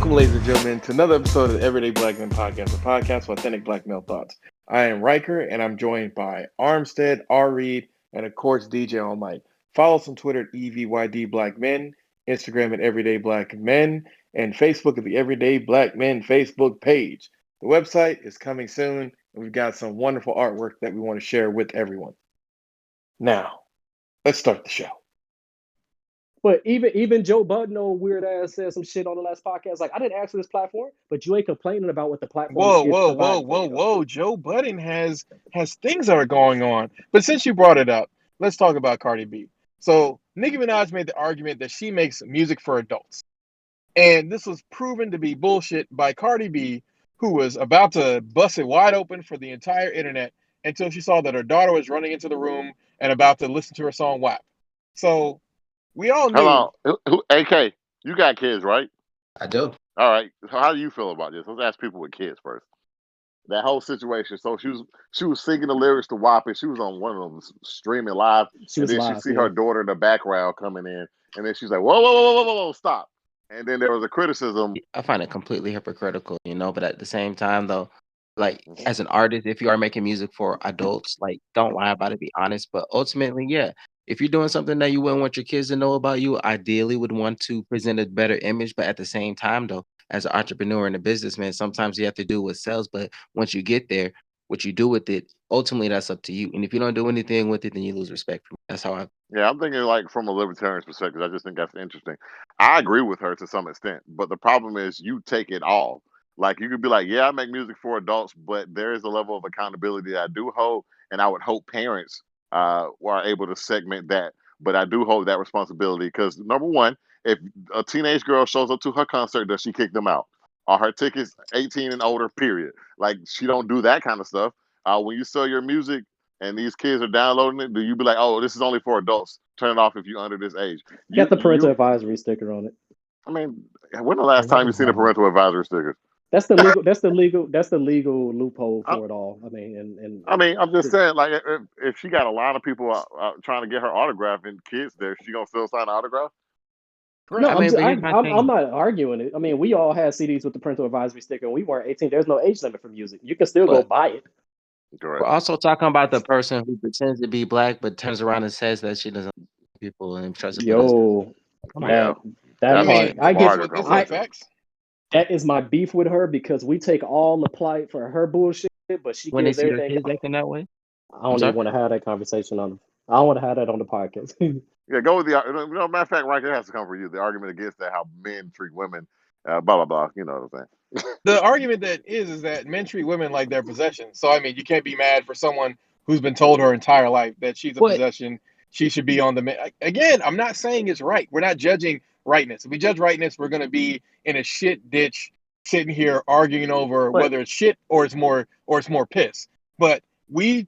Welcome, ladies and gentlemen, to another episode of the Everyday Black Men Podcast, a podcast for authentic black male thoughts. I am Riker, and I'm joined by Armstead, R. Reed, and of course, DJ All Might. Follow us on Twitter at EVYD Black Men, Instagram at Everyday Black Men, and Facebook at the Everyday Black Men Facebook page. The website is coming soon, and we've got some wonderful artwork that we want to share with everyone. Now, let's start the show. But even Joe Budden, old weird ass, said some shit on the last podcast. Like, I didn't ask for this platform, but you ain't complaining about what the platform is providing for you. Joe Budden has things that are going on. But since you brought it up, let's talk about Cardi B. So Nicki Minaj made the argument that she makes music for adults. And this was proven to be bullshit by Cardi B, who was about to bust it wide open for the entire internet until she saw that her daughter was running into the room and about to listen to her song WAP. So we all knew. Hello, AK, you got kids, right? I do. All right. So how do you feel about this? Let's ask people with kids first. That whole situation. So she was singing the lyrics to WAP, and she was on one of them streaming live. She and was then live, she see yeah. her daughter in the background coming in, and then she's like, "Whoa, stop!" And then there was a criticism. I find it completely hypocritical, but at the same time, though, like as an artist, if you are making music for adults, like don't lie about it, be honest. But ultimately, yeah, if you're doing something that you wouldn't want your kids to know about you, ideally would want to present a better image. But at the same time, though, as an entrepreneur and a businessman, sometimes you have to do what sells. But once you get there, what you do with it, ultimately that's up to you. And if you don't do anything with it, then you lose respect. That's how I. Yeah, I'm thinking like from a libertarian's perspective. I just think that's interesting. I agree with her to some extent, but the problem is you take it all. Like you could be like, yeah, I make music for adults, but there is a level of accountability that I do hold, and I would hope parents are able to segment that. But I do hold that responsibility because number one, if a teenage girl shows up to her concert, does she kick them out? Are her tickets 18 and older? Period. Like she don't do that kind of stuff. When you sell your music and these kids are downloading it, do you be like, "Oh, this is only for adults. Turn it off if you're under this age"? Got the parental You. advisory sticker on it. I mean, when the last time you seen a parental advisory sticker? That's the legal. That's the legal loophole I, for it all. I mean, and I mean, I'm just saying, like, if she got a lot of people trying to get her autograph and kids there, she gonna still sign the autograph? no, I mean, but here's my I'm thing. not arguing it. I mean, we all had CDs with the parental advisory sticker, and we weren't 18. There's no age limit for music. You can still go But buy it. Correct. we're also talking about the person who pretends to be black but turns around and says that she doesn't like people and tries to put us. Yo, Come on. Yeah, that that's part. I get. harder Isn't that conversation. facts? That is my beef with her because we take all the plight for her bullshit, but she When they gives see their everything. kids acting that way. I I'm don't sorry. even want to have that conversation on. I don't want to have that on the podcast. Yeah, go with the. Matter of fact, right there has to come for you. The argument against that, how men treat women, blah blah blah. You know what I'm saying? The argument that is that men treat women like their possession. So I mean, you can't be mad for someone who's been told her entire life that she's a But possession. She should be on the man. Again, I'm not saying it's right. We're not judging rightness. If we judge rightness, we're going to be in a shit ditch, sitting here arguing over but whether it's shit or it's more piss. But we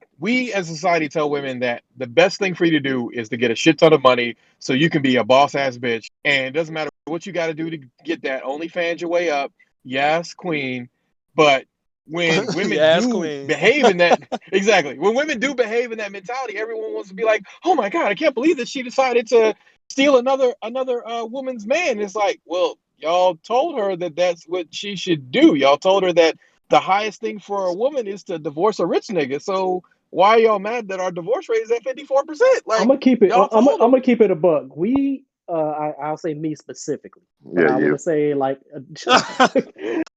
as a society tell women that the best thing for you to do is to get a shit ton of money so you can be a boss ass bitch, and it doesn't matter what you got to do to get that. OnlyFans your way up. Yes, queen. But when women Yes, do queen. behave in that exactly, when women do behave in that mentality, everyone wants to be like, "Oh my god, I can't believe that she decided to steal another woman's man." It's like, well, y'all told her that that's what she should do. Y'all told her that the highest thing for a woman is to divorce a rich nigga. So why are y'all mad that our divorce rate is at 54%? I'm Like gonna keep it. y'all told I'm them. gonna keep it a buck. I'll say me specifically, but Yeah, I you. would say like,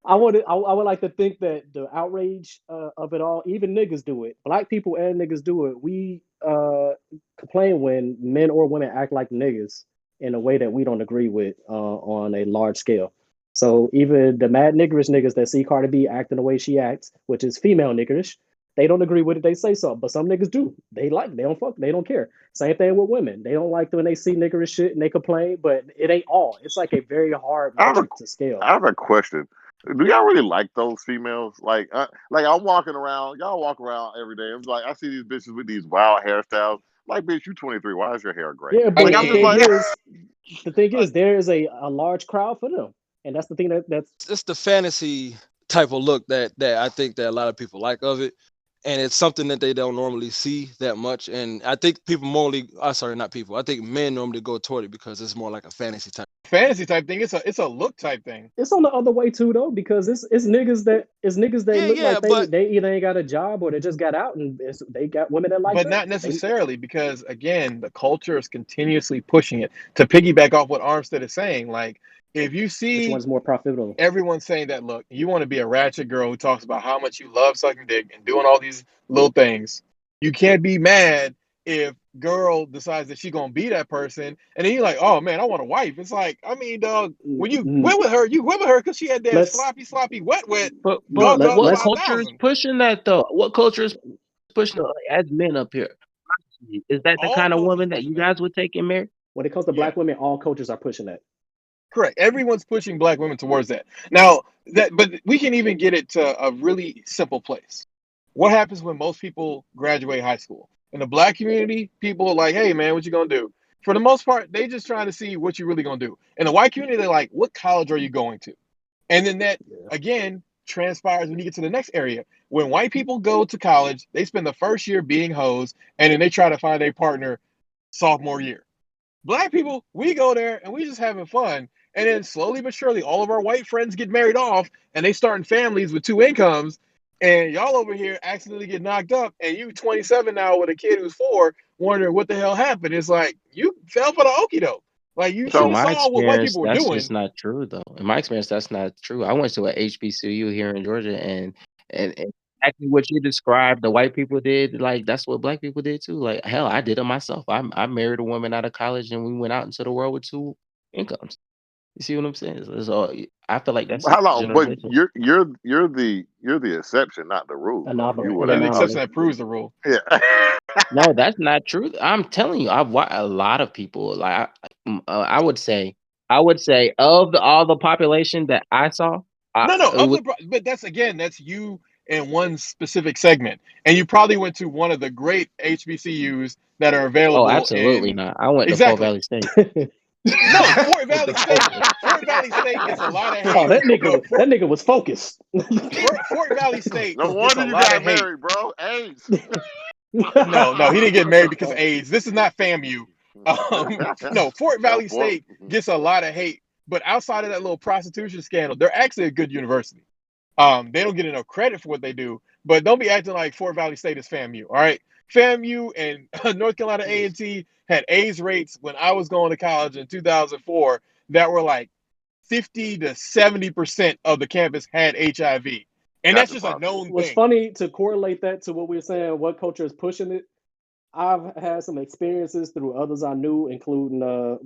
I would like to think that the outrage of it all, even niggas do it. Black people and niggas do it. We complain when men or women act like niggas in a way that we don't agree with on a large scale. So even the mad niggerish niggas that see Cardi B acting the way she acts, which is female niggerish, they don't agree with it. They say so, but some niggas do. They like. They don't fuck. They don't care. Same thing with women. They don't like when they see niggerish shit and they complain, but it ain't all. It's like a very hard I have a, metric to scale. I have a question. Do y'all really like those females? Like I'm walking around. Y'all walk around every day. I'm like, I see these bitches with these wild hairstyles. Like, bitch, you 23. Why is your hair gray? Yeah, Like, but I'm just like, the thing is, there is a large crowd for them, and that's the thing that's It's the fantasy type of look that I think that a lot of people like of it, and it's something that they don't normally see that much. And I think people normally, sorry, not people. I think men normally go toward it because it's more like a fantasy type. fantasy type thing. It's a look type thing. It's on the other way too though, because it's niggas that look Yeah, like but they either ain't got a job or they just got out and they got women that like But them. not necessarily, because again, the culture is continuously pushing it. To piggyback off what Armstead is saying, like if you Which see one's more profitable? everyone saying that, look, you want to be a ratchet girl who talks about how much you love sucking dick and doing all these little things, you can't be mad if girl decides that she's gonna be that person, and then you're like, oh man, I want a wife. It's like, I mean, dog, when you Mm, went with her, you went with her because she had that Let's sloppy, wet, But dog let, dollar what let's culture is 5,000. pushing that though? What culture is pushing it, like, as men up here? Is that the All kind of cultures woman that pushing you that. guys would take and marry? when it comes to Yeah. black women, all cultures are pushing that. Correct. Everyone's pushing black women towards that. Now, but we can even get it to a really simple place. What happens when most people graduate high school? In the black community, people are like, "Hey, man, what you gonna do?" For the most part, they just trying to see what you really gonna do. In the white community, they're like, "What college are you going to?" And then that Yeah. again transpires when you get to the next area. When white people go to college, they spend the first year being hoes, and then they try to find a partner sophomore year. Black people, we go there and we just having fun. And then slowly but surely, all of our white friends get married off and they starting families with two incomes. And y'all over here accidentally get knocked up, and you 27 now with a kid who's 4, wondering what the hell happened. It's like you fell for the okie doke. Like you should In have So my saw what white experience, people were that's just doing. not true, though. In my experience, that's not true. I went to a HBCU here in Georgia, and exactly what you described, the white people did, like that's what black people did too. Like hell, I did it myself. I married a woman out of college, and we went out into the world with two incomes. You see what I'm saying? So I feel like that's how long? But generational. you're the exception, not the rule, though. You Anomaly, would Yeah, the have exception anomaly. that proves the rule. yeah. No, that's not true. I'm telling you, I've watched a lot of people. Like I would say of all the population that I saw, No, it was but that's again, that's you in one specific segment, and you probably went to one of the great HBCUs that are oh, available absolutely in not. I went to Fort exactly. Valley State. No, Fort With Valley the State. focus. Fort Valley State gets a lot of Oh, hate. that No, nigga, that nigga was focused. Fort Valley State No gets wonder a you lot of got hate. married, bro. AIDS. No, he didn't get married because of AIDS. This is not FAMU. No, Fort No, Valley State gets a lot of hate, but outside of that little prostitution scandal, they're actually a good university. They don't get enough credit for what they do, but don't be acting like Fort Valley State is FAMU. All right, FAMU and North Carolina A&T had AIDS rates when I was going to college in 2004 that were like 50 to 70% of the campus had HIV, and that's that's just a impossible. known What's thing. funny to correlate that to what we are saying, what culture is pushing it. I've had some experiences through others I knew, including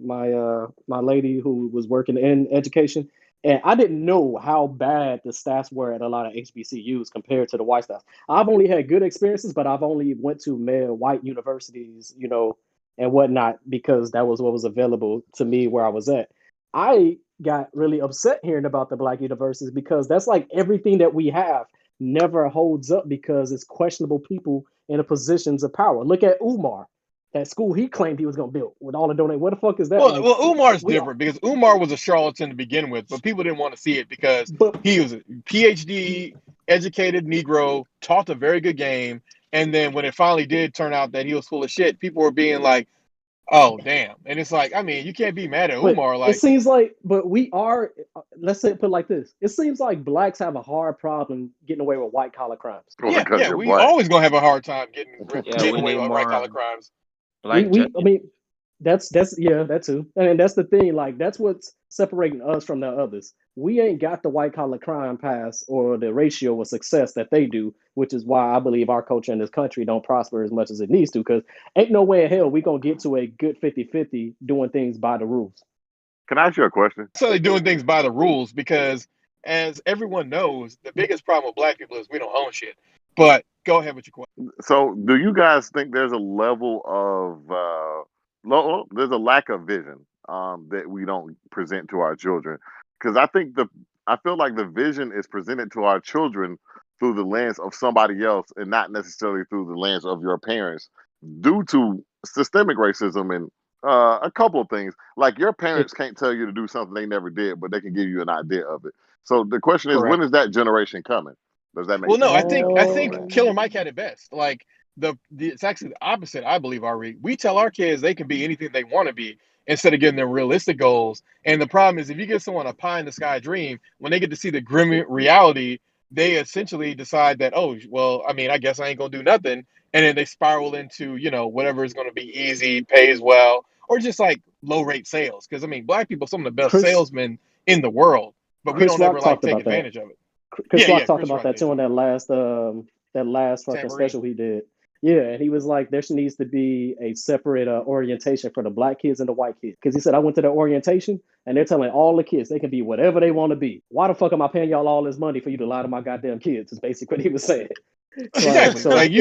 my lady who was working in education, and I didn't know how bad the staffs were at a lot of HBCUs compared to the white staff. I've only had good experiences, but I've only went to male white universities, and whatnot because that was what was available to me where I was at. I got really upset hearing about the black universities because that's like everything that we have never holds up because it's questionable people in the positions of power. Look at Umar, that school he claimed he was going to build with all the donate. What the fuck is that? Like Umar's we, different because Umar was a charlatan to begin with, but people didn't want to see it because but he was a PhD educated Negro, taught a very good game, and then when it finally did turn out that he was full of shit, people were being like, "Oh, damn!" And it's like, I mean, you can't be mad at but Umar. it Like, seems like but we are. Let's say put it like this: it seems like blacks have a hard problem getting away with white collar crimes. Well, because yeah, you're we black. always gonna have a hard time Yeah, getting we away need with right more collar crimes. black I judges. mean, that's yeah, that too, and that's the thing. Like that's what's separating us from the others. We ain't got the white collar crime pass or the ratio of success that they do, which is why I believe our culture in this country don't prosper as much as it needs to. Because ain't no way in hell we gonna get to a good 50-50 doing things by the rules. Can I ask you a question? So they're doing things by the rules because, as everyone knows, the biggest problem with black people is we don't own shit. But go ahead with your question. So, do you guys think there's a level of there's a lack of vision that we don't present to our children? Because I feel like the vision is presented to our children through the lens of somebody else and not necessarily through the lens of your parents, due to systemic racism and a couple of things. Like your It parents can't tell you to do something they never did, but they can give you an idea of it. So the question is, when Correct. is that generation coming? Does that make Well, no, sense? I Or think that? Killer Mike had it best. Like the it's actually the opposite. I believe, Ari. We tell our kids they can be anything they want to be, instead of giving them realistic goals. And the problem is, if you give someone a pie in the sky dream, when they get to see the grim reality, they essentially decide that, oh, well, I mean, I guess I ain't gonna do nothing, and then they spiral into, whatever is going to be easy, pays well, or just like low rate sales. Because I mean, black people are some of the best Chris salesmen in the world, but we Chris don't ever Rock like talked take about that. advantage of it. Chris Rock Yeah, talked Chris about Rock that did too in too. that last fucking Tambourine. special he did. Yeah, and he was like, there needs to be a separate orientation for the black kids and the white kids. Because he said, I went to the orientation and they're telling all the kids they can be whatever they want to be. Why the fuck am I paying y'all all this money for you to lie to my goddamn kids? Is basically what he was saying. Like, Exactly. so Like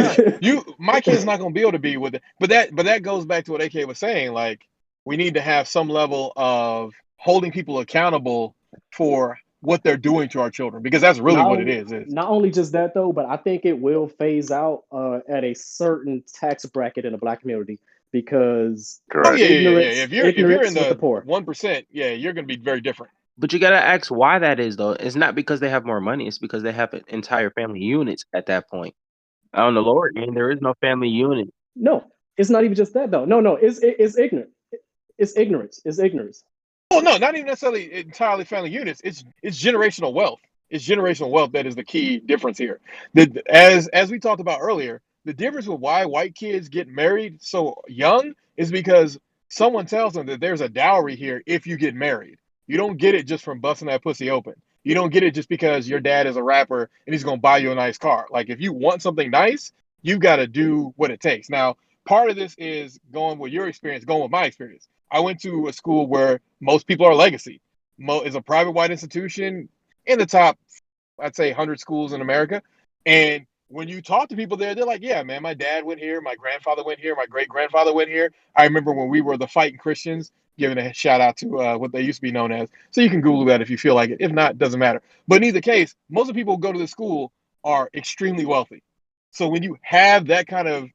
my kid's not gonna be able to be with it. But that goes back to what AK was saying. Like, we need to have some level of holding people accountable for what they're doing to our children, because that's really not what it only is. not only just that though, but I think it will phase out at a certain tax bracket in the black community because Oh Correct. yeah, yeah, yeah, yeah. If you're in ignorance with the the poor. 1%, yeah, you're gonna be very different. But you gotta ask why that is though. It's not because they have more money. It's because they have entire family units at that point. On the lower end, there is no family unit. No, it's not even just that though. No, it's ignorant. It's ignorance. It's ignorance. Oh no, not even necessarily entirely family units. It's generational wealth. It's generational wealth that is the key difference here. As we talked about earlier, the difference with why white kids get married so young is because someone tells them that there's a dowry here if you get married. You don't get it just from busting that pussy open. You don't get it just because your dad is a rapper and he's gonna buy you a nice car. Like, if you want something nice, you got to do what it takes. Now, part of this is going with your experience, going with my experience. I went to a school where most people are legacy. Is a private white institution in the top, I'd say, 100 schools in America. And when you talk to people there, they're like, yeah, man, my dad went here, my grandfather went here, my great grandfather went here. I remember when we were the Fighting Christians, giving a shout out to what they used to be known as. So you can Google that if you feel like it. If not, it doesn't matter. But in either case, most of the people who go to the school are extremely wealthy. So when you have that kind of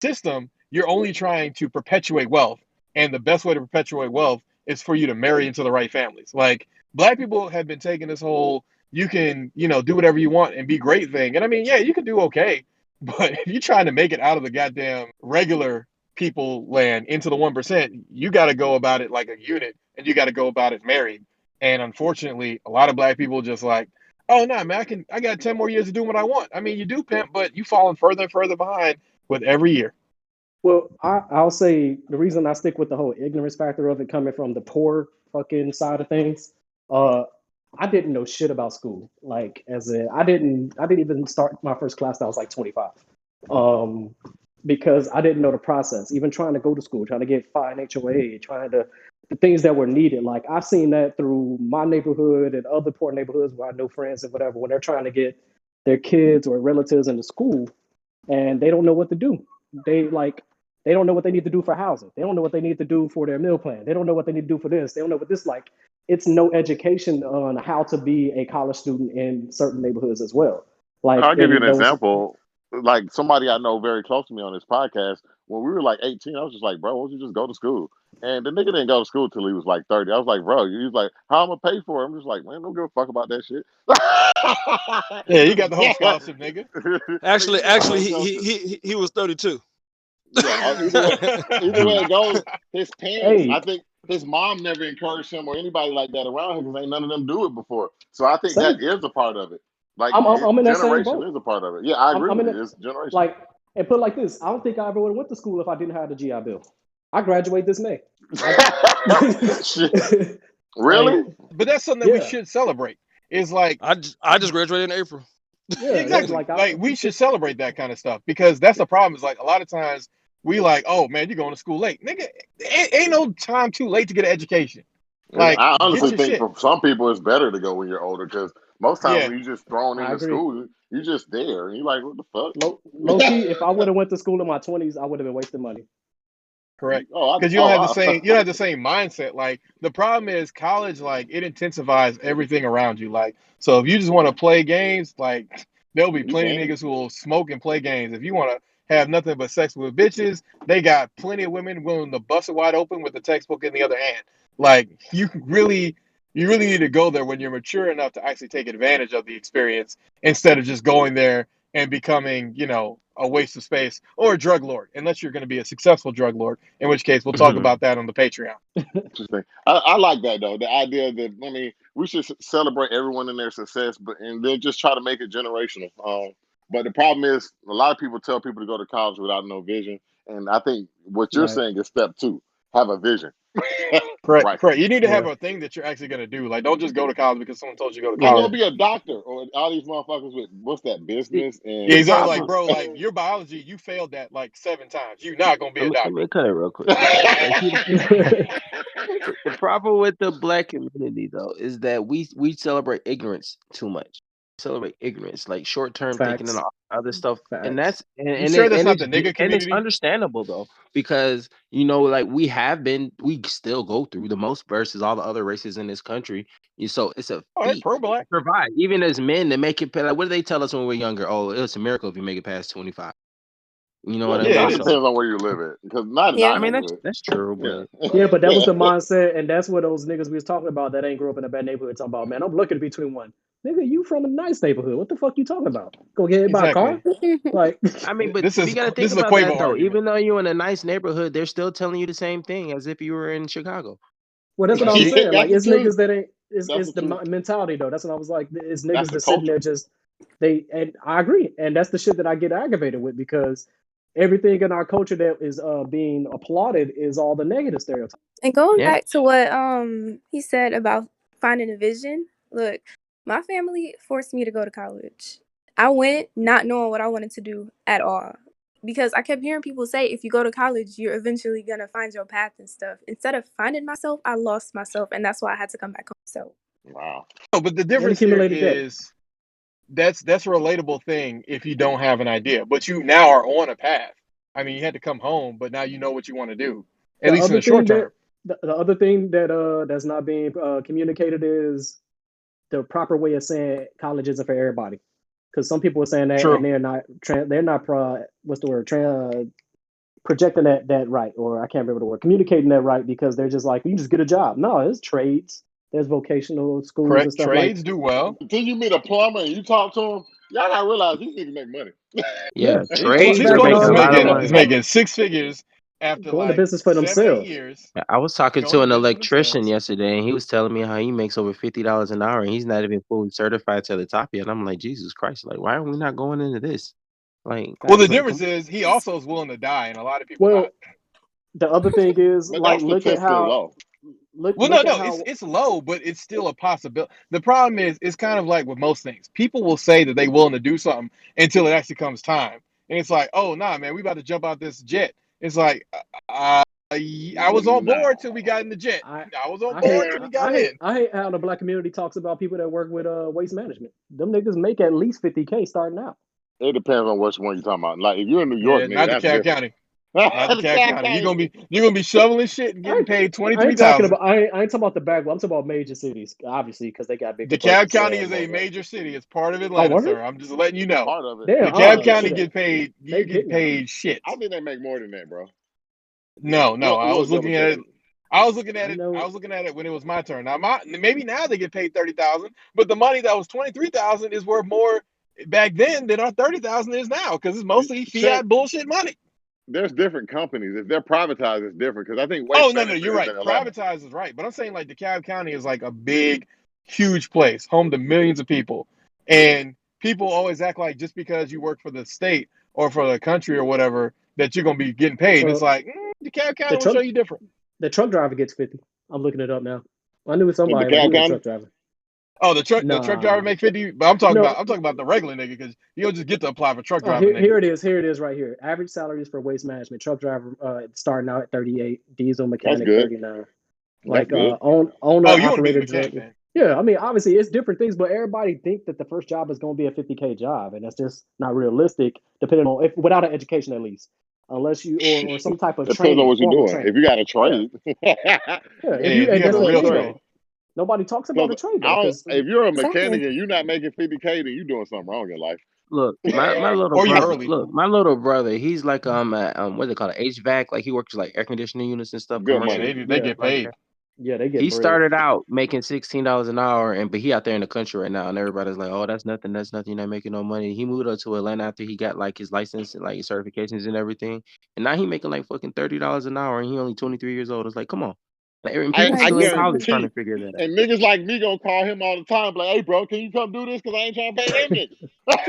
system, you're only trying to perpetuate wealth. And the best way to perpetuate wealth is for you to marry into the right families. Like, black people have been taking this whole you can, do whatever you want and be great thing. And I mean, yeah, you can do okay. But if you're trying to make it out of the goddamn regular people land into the 1%, you got to go about it like a unit, and you got to go about it married. And unfortunately, a lot of black people just like, oh no, man, I got 10 more years to do what I want. I mean, you do, pimp, but you falling further and further behind with every year. Well, I'll say the reason I stick with the whole ignorance factor of it coming from the poor fucking side of things. Uh, I didn't know shit about school. Like, I didn't even start my first class till I was like 25. Um, because I didn't know the process. Even trying to go to school, trying to get fine HOA, trying to the things that were needed. Like, I've seen that through my neighborhood and other poor neighborhoods where I know friends and whatever, when they're trying to get their kids or relatives into school and they don't know what to do. They like they don't know what they need to do for housing. They don't know what they need to do for their meal plan. They don't know what they need to do for this. They don't know what this like. It's no education on how to be a college student in certain neighborhoods as well. Like I'll give you in an those, example. Like somebody I know very close to me on this podcast, when we were like 18, I was just like, bro, why don't you just go to school? And the nigga didn't go to school till he was like 30. I was like, bro, he was like, how am I gonna pay for it? I'm just like, man, don't give a fuck about that shit. Yeah, you got Just the whole yeah. scholarship, nigga. Nigga, Actually, you know how actually, that he goes. he he, he was 32. Yeah, either way it goes, his parents, hey, I think his mom never encouraged him or anybody like that around him because ain't none of them do it before. So I think that same. is a part of it. Like I'm in that same generation boat. is a part of it. Yeah, I agree I'm with in it. you. It's generational. Like, and put it like this, I don't think I ever would have went to school if I didn't have the GI Bill. I graduate this May. I, Shit. like, Really? But that's something that we yeah, should celebrate. Is like, I just graduated in April. yeah. exactly. Like I, Like, we should celebrate that kind of stuff, because that's the problem. Is like, a lot of times we like, oh man, you're going to school late, nigga. Ain't no time too late to get an education. Like, I get honestly your think shit. for some people it's better to go when you're older because most times Yeah, when you just thrown I into agree. school, you just there and you're like, what the Low fuck? key, if I would have went to school in my 20s, I would have been wasting money. Oh, correct. Because you don't have the same mindset. Like, the problem is college, like, it intensifies everything around you. Like, so if you just want to play games, like, there'll be you plenty of can. niggas who will smoke and play games. If you want to have nothing but sex with bitches, they got plenty of women willing to bust it wide open with the textbook in the other hand. Like, you really need to go there when you're mature enough to actually take advantage of the experience, instead of just going there and becoming, you know, a waste of space or a drug lord, unless you're going to be a successful drug lord, in which case we'll talk about that on the Patreon. Interesting. I like that though. The idea that I mean, we should celebrate everyone in their success, but and then just try to make it generational. But the problem is, a lot of people tell people to go to college without no vision, and I think what you're Right. saying is step two: have a vision. Correct, Right. correct. You need to have Yeah. a thing that you're actually going to do. Like, don't just go to college because someone told you to go to Yeah, go college. Yeah. be a doctor or all these motherfuckers with what's that See, business Yeah, the and exactly. Like, problem. bro, like your biology, you failed that like 7 times. You're not going to be a Let doctor. me cut it real quick. Like, see, the problem with the black community though is that we celebrate ignorance too much. Celebrate ignorance, like short term thinking and Facts. all other stuff, and Facts. that's You sure that's and not the nigga and it's community? understandable though because like we still go through the most versus all the other races in this country. So it's a Oh, they're feat pro to black. survive, even as men to make it. Like, what do they tell us when we're younger? Oh, it's a miracle if you make it past 25. You know yeah, what I it Yeah, it mean? all is. So depends on where you live at because not in Yeah. our I mean neighborhood. that's true, Yeah. but Yeah, but that was the mindset, and that's what those niggas we was talking about that ain't grew up in a bad neighborhood talking about. Man, I'm looking between one. Nigga, you from a nice neighborhood. What the fuck you talking about? Go get hit by a car? Exactly. Like, I mean, but This we is got to this think is a about Quavo that though. argument. Even though you're in a nice neighborhood, they're still telling you the same thing as if you were in Chicago. well, that's what You I was see? saying. Like, That's the it's truth. niggas that ain't. That's It's the the truth. mentality though. That's what I was like. It's That's niggas the that sitting culture. there just and I agree, and that's the shit that I get aggravated with because everything in our culture that is being applauded is all the negative stereotypes. And going Yeah, back to what he said about finding a vision. Look, my family forced me to go to college. I went not knowing what I wanted to do at all. Because I kept hearing people say if you go to college, you're eventually gonna find your path and stuff. Instead of finding myself, I lost myself, and that's why I had to come back home. So Wow. No, but the And difference here accumulated debt. is that's a relatable thing if you don't have an idea, but you now are on a path. I mean, you had to come home, but now you know what you want to do, at The least in other the short thing that term. the other thing that that's not being communicated is the proper way of saying college isn't for everybody. Because some people are saying that and True. they're not what's the word projecting that right, or I can't remember the word, communicating that right because they're just like you just get a job. No, there's trades, there's vocational schools and Correct. stuff like Trades do well. Until you meet a plumber and you talk to him, y'all gotta realize these niggas make money. yeah, yeah. These Trades This are HVAC these and brother making all is a that. lot of making Yeah, is money. making 6 figures after go into like business for 7, 8 themselves. years I was talking going to to an business for electrician themselves. yesterday, and he was telling me how he makes over $50 an hour, and he's not even fully certified to the top yet. I'm like, Jesus Christ! Like, why are we not going into this? Well, the Facts. Like, difference is he also is willing to die, and a lot of people not. Well, the other thing is but like that's look at statistically how low. Well, no, look at no, it's how it's low, but it's still a possibility. The problem is, it's kind of like with most things. People will say that they willing to do something until it actually comes time, and it's like, oh nah, man, we about to jump out this jet. It's like, I was on board till we No. got in the jet. I I was on I hate board till I we got I hate in. I hate how the black community talks about people that work with waste management. Them niggas make at least 50K starting out. It depends on which one you're talking about. Like if you're in New York, Yeah, nigga, not that's DeKalb different. County, not The DeKalb cat County. You're came. gonna be you're gonna be shoveling shit and I getting ain't, paid twenty I three ain't talking thousand. about I ain't talking about the back. I'm talking about major cities, obviously, because they got bigger DeKalb budgets County and is more a money. major city. It's part of Oh, Atlanta, word? sir. I'm just letting you know. Part of it. Damn. DeKalb Oh County shit. get paid. You They get big now. paid shit. I think they make more than that, bro. No, no. I We'll was double looking at check it. it. I was looking at I it. I know. was looking at it when it was my turn. Now, maybe now they get paid 30,000, but the money that was 23,000 is worth more back then than our 30,000 is now because it's mostly Check. fiat bullshit money. There's different companies. If they're privatized, it's different because I think Oh waste no, no, management you're is right. in Atlanta. Privatized is right, but I'm saying like DeKalb County is like a big, huge place, home to millions of people, and people always act like just because you work for the state or for the country or whatever that you're gonna be getting paid. And it's Well, like DeKalb the County will show truck you different. the truck driver gets 50. I'm looking it up now. I knew In somebody, but he DeKalb was a County, truck driver. Oh, the truck driver Nah. make 50, but No. I'm talking about the regular nigga because you don't just get to apply for truck Oh, driving here, nigga. here it is. Here it is right here. Average salaries for waste management. Truck driver starting out at 38. Diesel that's mechanic good. 39. That's Like good. Oh, owner you want to be the operator mechanic director. then? Yeah, I mean obviously it's different things, but everybody think that the first job is going to be a 50K job, and that's just not realistic. Depending on if without an education at least, unless you or some type of Depends on training, what you're formal doing. If training. you got a Yeah, trade, yeah. Yeah, If you if you and have that's a the because real thing trade. though. Nobody talks about the trade I though, don't, because if you're a mechanic exactly. and you're not making 50K, then you're doing something wrong in life. look, my little Or you brother. early. Look, my little brother. He's like what do they call it, HVAC. Like he works like air conditioning units and stuff Good Yeah, money. commercially. they yeah, get Like paid. that. Yeah, they get He bread. started out making $16 an hour, but he out there in the country right now, and everybody's like, "Oh, that's nothing. That's nothing. You're not making no money." He moved up to Atlanta after he got like his license and like his certifications and everything, and now he making like fucking $30 an hour, and he only 23 years old. It's like, come on, like, and people I Like, still in listen, college trying to guarantee. figure that out. And niggas like me gonna call him all the time, like, "Hey, bro, can you come do this? Cause I ain't trying to pay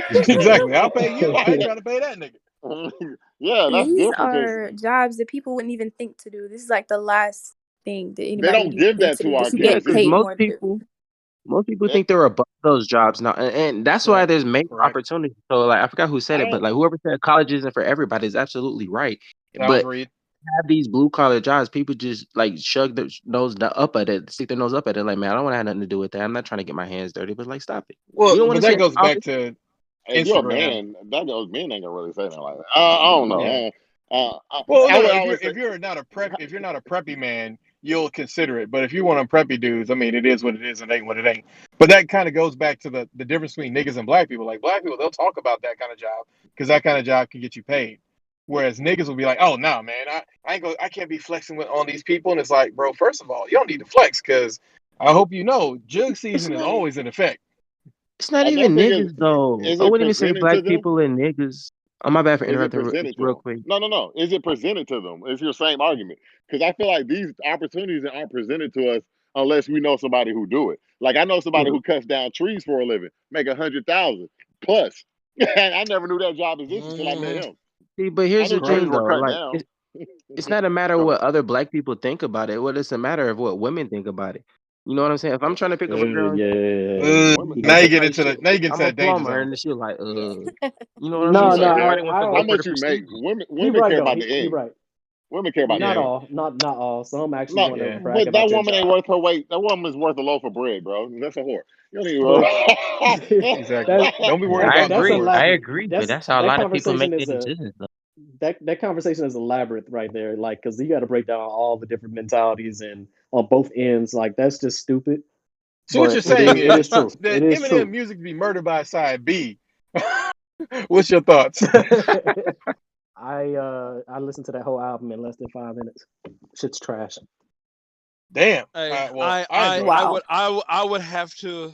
Exactly. I'll pay you. I ain't trying to pay that nigga. that." Yeah, and that's these different because are jobs that people wouldn't even think to do. This is like the last thing that they anybody would don't even give think that to to do, our that you Yeah, get kids. because paid more to do. most people It, think they're above those jobs now, and that's why Correct. there's major Correct. opportunities. So like, I forgot who I said it, but don't. like whoever said college isn't for everybody is absolutely right. That was But Reed. have these blue collar jobs, people just like shrug their up at it, stick their nose up at it. Like, man, I don't want to have nothing to do with that. I'm not trying to get my hands dirty, but like, stop it. You Well, don't want but to say, that goes oh, back to If you're a Instagram. man, that goes. Men ain't gonna really say nothing like that. I don't know. Yeah. I Well, I no, would always say, if you're not a preppy man, you'll consider it. But if you're one of them preppy dudes, I mean, it is what it is, and ain't what it ain't. But that kind of goes back to the difference between niggas and black people. Like black people, they'll talk about that kind of job because that kind of job can get you paid. Whereas niggas will be like, oh no, man, I can't be flexing on these people. And it's like, bro, first of all, you don't need to flex because I hope you know, jug it's season is not. always in effect. It's not I don't even think niggas though. is I it wouldn't even say presented to black them. people and niggas. Oh, my bad for Is it interrupting presented to real them? quick. No. Is it presented to them? It's your same argument because I feel like these opportunities aren't presented to us unless we know somebody who do it. Like I know somebody Yeah. who cuts down trees for a living, make 100,000 plus. And I never knew that job existed until I met Mhm. him. See, but I here's knew the Correct. trees thing were though. cut Like, down. it's not a matter of Go ahead. what other black people think about it. Well, it's a matter of what women think about it. You know what I'm saying? If I'm trying to pick up a girl, Yeah. Women. He Now got you you. get like into shit, the I'm a danger plumber, zone. and she was like, Yeah. you know what I'm She saying? No, was no, like, So yeah. everybody wants to How go for I the much you make? prestige. he Women right care though. about He the he end. right. Women care about the Not Yeah. end. all, not all. Some actually Not, want to Yeah. brag but that about your woman ain't job. worth her weight. That woman's worth a loaf of bread, bro. That's a whore. You don't even. But Exactly. that Don't be worried I about that's net agree. worth. I elaborate. agree. But That's that's how a that lot of people conversation make is their a decisions. Though. that conversation is elaborate right there. Like, because you got to break down all the different mentalities and on both ends. Like, that's just stupid. So what But you're saying it is is true. It that is Eminem true. music be murdered by side B. What's your thoughts? I listened to that whole album in less than 5 minutes. Shit's trash. Damn. Hey, Well, I enjoyed it. Wow. I would have to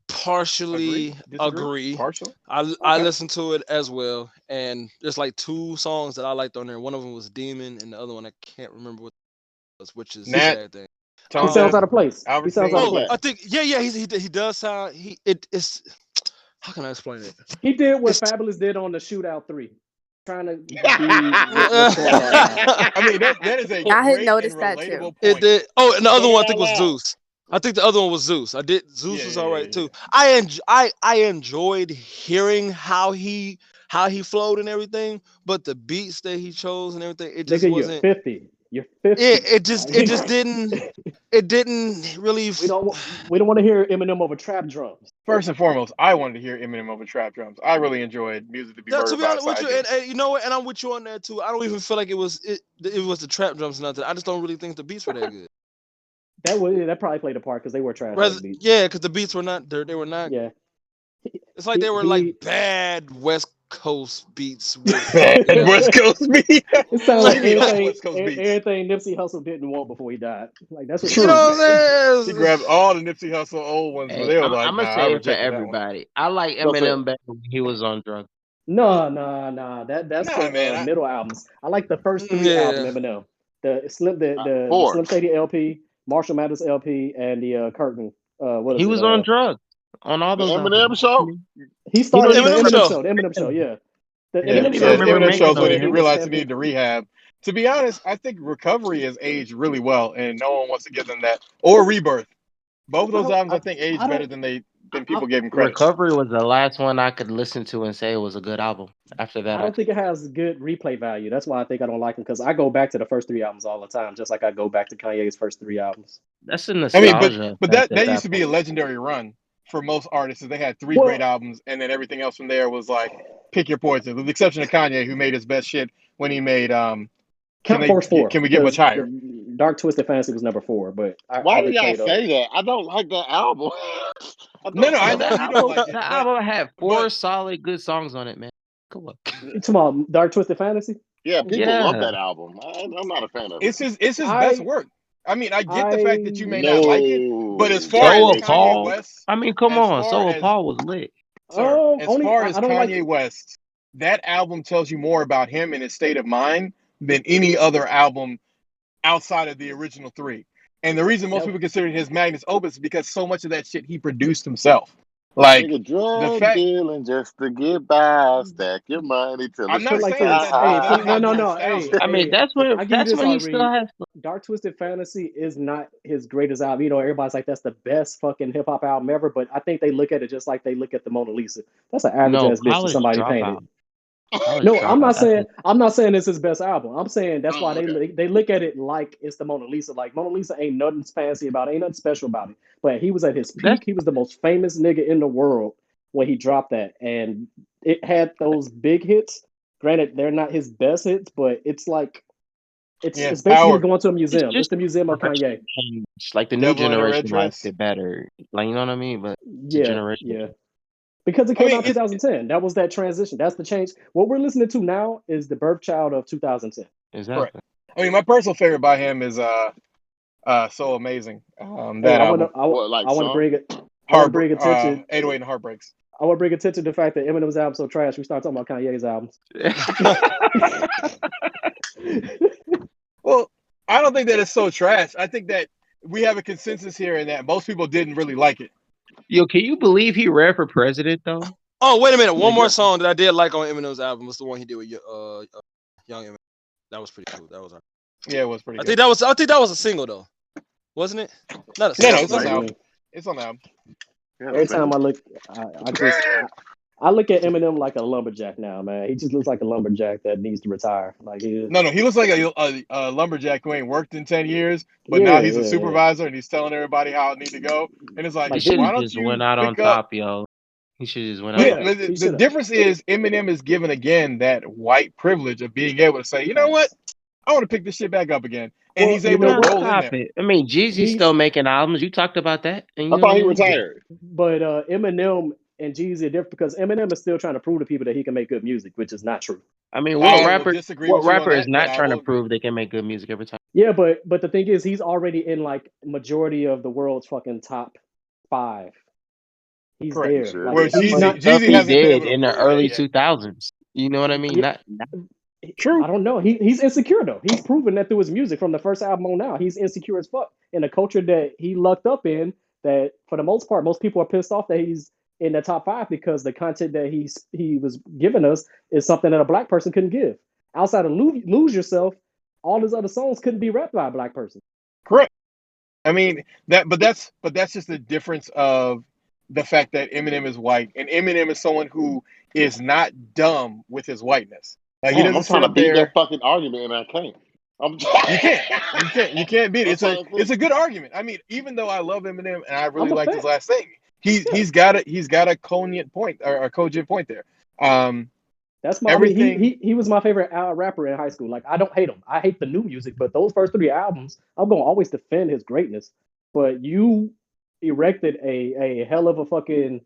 Agree? partially Disagree? agree. Partial? I Okay. listened to it as well, and there's like two songs that I liked on there. One of them was Demon, and the other one I can't remember what it was, which is a Nat, sad thing. He Tone sounds Deaf, out of place. He sounds out Albertine. of Who's Oh, that? I place. think yeah, he does sound it's how can I explain it? He did what It's Fabulous did on the Shootout 3, trying to be what's going on now. I mean, that is a I had great and noticed that too. relatable it point. did. Oh, and the other Say one it I out think was loud. Zeus. I think the other one was Zeus. Zeus Yeah, was yeah, all yeah, right yeah. too. I enjoyed hearing how he flowed and everything, but the beats that he chose and everything, it just Nigga, you're wasn't. 50. You're It 50. it just it Like, just didn't it didn't really. we don't want to hear Eminem over trap drums. First and foremost, I wanted to hear Eminem over trap drums. I really enjoyed music to be Yeah, to murdered be by a honest with side you, B. and you know what, and I'm with you on that too. I don't even feel like it was the trap drums or nothing. I just don't really think the beats were that good. That probably played a part because they were trash Rather, ass beats. yeah, because the beats were not they were not. Yeah, It's like he they were like he. bad West Coast beats with Bad you know. West Coast B. It sounds What do like you mean all West Coast beats? everything Nipsey Hussle didn't want before he died. Like that's what it You True. sounds know like. what He I'm saying? grabbed all the Nipsey Hussle old ones, but Hey, they were I'm like, gonna nah, I say it for rejected that one. everybody. I like Go say it. Eminem better when he was on drugs. No. That's Nah, the man. middle albums. I like the first three album Yeah. Eminem. The Four. Slim Shady LP, Marshall Mathers LP, and the Curtain. What He is it? was on drugs on all The those albums. Eminem show. He He don't started the even Eminem remember. Eminem show. show. The Eminem show. Yeah, the He Yeah, don't Eminem even show yeah. is The the remember Eminem one making shows where those when he he hits. was realized he stamping. needed to rehab. To be honest, I think Recovery has aged really well, and no one wants to give them that. Or Rebirth. Both of I those don't. albums, I think, I aged better don't. than I, people gave them credit. Recovery was the last one I could listen to and say it was a good album. After I that, don't think it has good replay value. That's why I think I don't like him because I go back to the first three albums all the time, just like I go back to Kanye's first three albums. that's a I mean, but nostalgia but effect that at that used that to be a point. legendary run for most artists. Is they had three great Well, albums, and then everything else from there was like pick your poison, with the exception of Kanye, who made his best shit when he made count Force Four can we get much because higher? Dark Twisted Fantasy was number four, but Why I'll do just y'all say say that? I don't like that album. I No, don't no, I Bro, like know that that you don't album. album, like it, that album had but 4 solid good songs on it, man. Come on. you talking about Dark Twisted Fantasy. Yeah, people love Yeah. that album. I'm not a fan of it. it's his best I work. I mean, I get the fact that you may not like it, but as No, far that's as So way too Kanye Paul. long. West, I mean, come as on. far So as Paul was lit. sir, as only far as I don't like. Kanye West, that album tells you more about him and his state of mind than any other album outside of the original three. And the reason most That people consider it his magnus opus is because so much of that shit he produced himself. Like Nigga, the drug fact, dealing just to get by, stack your money till I'm it's put it not like saying that this. that, Hey, that put doesn't it, no, have no, the no. Hey, nostalgia. I mean, hey. I give you that's this, when he still Ari. has. Dark Twisted Fantasy is not his greatest album. You know, everybody's like, that's the best fucking hip hop album ever. But I think they look at it just like they look at the Mona Lisa. That's an average No, ass bitch that college somebody painted. dropout. College No, dropout. That's it. I'm not saying it's his best album. I'm saying that's why Oh, okay. they look at it like it's the Mona Lisa. Like Mona Lisa ain't nothing fancy about it, ain't nothing special about it. But he was at his That's peak. He was the most famous nigga in the world when he dropped that, and it had those big hits. Granted, they're not his best hits, but it's like Yeah, it's basically Power, going to a it's museum. It's just the museum of generation Kanye. change. Like the new Devil in a Red generation likes Dress. it better. Like you know what I mean? But it's a Yeah, generation yeah. change. Because it I came mean, out 2010. That was that transition. That's the change. What we're listening to now is the birth child of 2010. correct. Exactly. I mean, my personal favorite by him is So Amazing. Hey, That album. What, like I want to some? bring it. I want to bring attention. 808 and Heartbreaks. I want to bring attention to the fact that Eminem's album so trash. We start talking about Kanye's albums. Well, I don't think that it's so trash. I think that we have a consensus here in that most people didn't really like it. Yo, can you believe he ran for president though? Oh, wait a minute. One more Nigga. song that I did like on Eminem's album was the one he did with Young Eminem. That was pretty cool. That was. Yeah, it was pretty I good. think that was. I think that was a single though, wasn't it? Not a No, single. it's on the Was it? album. It's on the album. You had a Every time single? I look, I look at Eminem like a lumberjack now, man. He just looks like a lumberjack that needs to retire. Like No, he looks like a lumberjack who ain't worked in 10 years, but now yeah, he's a yeah, yeah. supervisor and he's telling everybody how it need to go. And it's He like, Like should why have didn't don't just went you out on pick up? top, yo. He should have just went out Yeah, on yeah, top. but he the should have. difference is Eminem is given again that white privilege of being able to say, you know what, I want to pick this shit back up again, and Well, he's you able to know Man, what? roll in stop there. it. I mean, Jeezy's He's still making albums. You talked about that, and I you know what thought I he mean? yeah, retired. but Eminem and Jeezy are different because Eminem is still trying to prove to people that he can make good music, which is not true. I mean, I will disagree what with you on rapper is that, but not I trying will to agree. prove they can make good music every time? Yeah, but the thing is, he's already in like majority of the world's fucking top five. He's Correct. there. Shit. Like Where That's he's for the Jeezy, not. stuff Jeezy he He's hasn't been did able to in the prove that early yet. 2000s. You know what I mean? yeah, Not True. I don't know. He's insecure though. He's proven that through his music from the first album on now. He's insecure as fuck in a culture that he lucked up in. That for the most part, most people are pissed off that he's in the top five because the content that he was giving us is something that a black person couldn't give. Outside of lose yourself, all his other songs couldn't be rapped by a black person. Correct. I mean but that's just the difference of the fact that Eminem is white and Eminem is someone who is not dumb with his whiteness. Like he Damn, doesn't I'm sit trying to up beat that there. fucking argument and I can't. I'm You can't. You can't beat it. I'm trying to It's think. a good argument. I mean, even though I love Eminem and I I'm really a liked his fan. last thing, Yeah, he's got a cogent point or a cogent point there. Um, that's my. I mean, everything. he was my favorite rapper in high school. Like I don't hate him. I hate the new music, but those first three albums, I'm gonna always defend his greatness. But you erected a hell of a fucking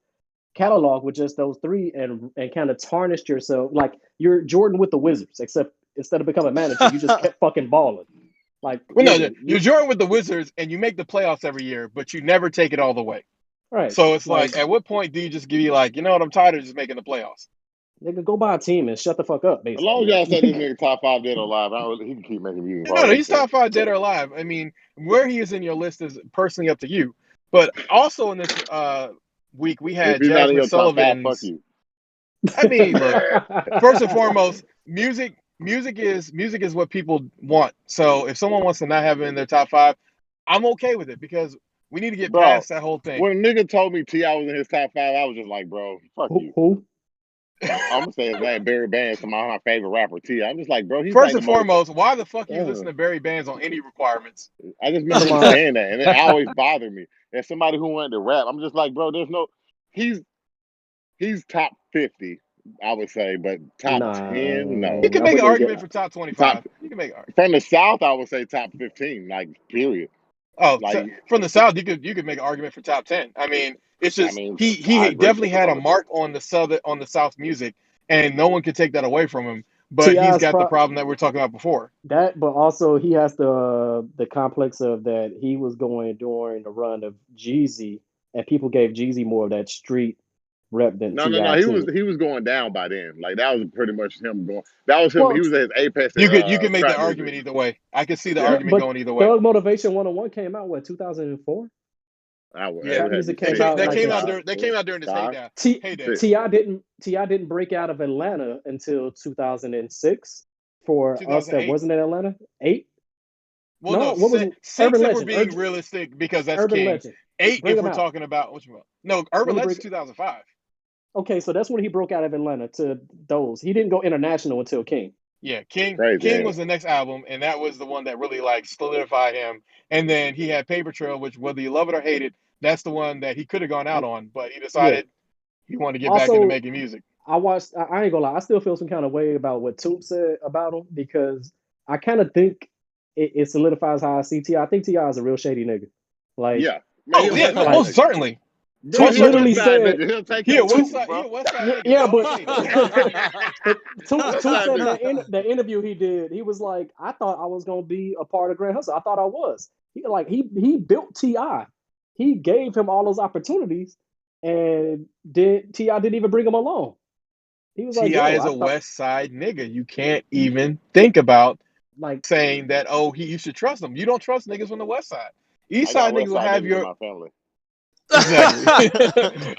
catalog with just those three and kind of tarnished yourself. Like you're Jordan with the Wizards, except instead of becoming a manager, you just kept fucking balling. Like Well, no, nigga, you're you joined with the Wizards and you make the playoffs every year, but you never take it all the way. right. So it's Like like, at what point do you just give you like, you know what, I'm tired of just making the playoffs? nigga, go buy a team and shut the fuck up, As long basically. as y'all Like say this nigga top five dead or alive, I don't really, he can keep making music for No, all no, I he's care. top five dead or alive. I mean, where he is in your list is personally up to you. But also in this week, we If had he's not in Jasmine your top five, fuck Sullivan's. you. I mean, look, first and foremost, music is what people want. So if someone wants to not have it in their top five, I'm okay with it because we need to get Bro, past that whole thing. when a nigga told me T.I. was in his top five, I was just like, bro, fuck you. who? I'm gonna say his name, Barry Bands, to my favorite rapper, T.I. I'm just like, bro, he's First like the and most. foremost, why the fuck you listen Uh, to Barry Bands on any requirements? I just remember Come him on, saying that, and it always bothered me. As somebody who wanted to rap, I'm just like, bro, there's no. He's he's top 50, I would say, but top 10, You no. can nah. I make put an nigga argument for top top 25. You can make an argument. from the South. I would say top 15, like period. Oh, so Like, from the South, you could make an argument for top 10. I mean, it's I just mean, I he agree definitely for had a some of it. mark on the South music, and no one could take that away from him. but he's got the problem that we're talking about before. That, but also he has the complex of that he was going during the run of Jeezy, and people gave Jeezy more of that street rep than No, Ti too. he was going down by then. Like that was pretty much him going. That was him. He Well, was at his apex You at could make trap that music. argument either way. I could see the Yeah, argument but going either way. Thug Motivation 101 came out what 2004. Yeah, Trap would have to music be came six, out that like came in out five, during his five, heyday. T Heyday. six. Ti didn't break out of Atlanta until 2006. For us that 2008. wasn't in Atlanta, 8. Well, No, no, what was six Urban if we're Legend? being realistic because that's Urban King. Legend. 8 Bring if him we're out. talking about which one? No, Urban When he Legend's break. 2005. Okay, so that's when he broke out of Atlanta to those. He didn't go international until King. Yeah, Crazy, King ain't was it? the next album, and that was the one that really like solidified him. And then he had Paper Trail, which whether you love it or hate it, that's the one that he could have gone out on, but he Yeah. decided he wanted to get back into Also, making music. I watched. I ain't gonna lie. I still feel some kind of way about what Toop said about him because I kind of think it solidifies how I see Ti. I think Ti is a real shady nigga. Like, Yeah, man, he Oh a yeah, West no, Side like most nigga, certainly. bro. Most Toop He a certainly. literally West Side said nigga. He'll take He a your West truth, Side, bro. nigga. yeah, Don't but say that. but West Toop Side said in nigga. that interview he did, he was like, I thought I was gonna be a part of Grand Hustle. I thought I was. He built Ti. He gave him all those opportunities, and Ti didn't even bring him along. He was like, Ti yo, is I a thought West Side nigga. You can't even think about like saying that. You should trust them. You don't trust niggas from the West Side. East I got Side niggas West will Side have niggas in your my family. exactly.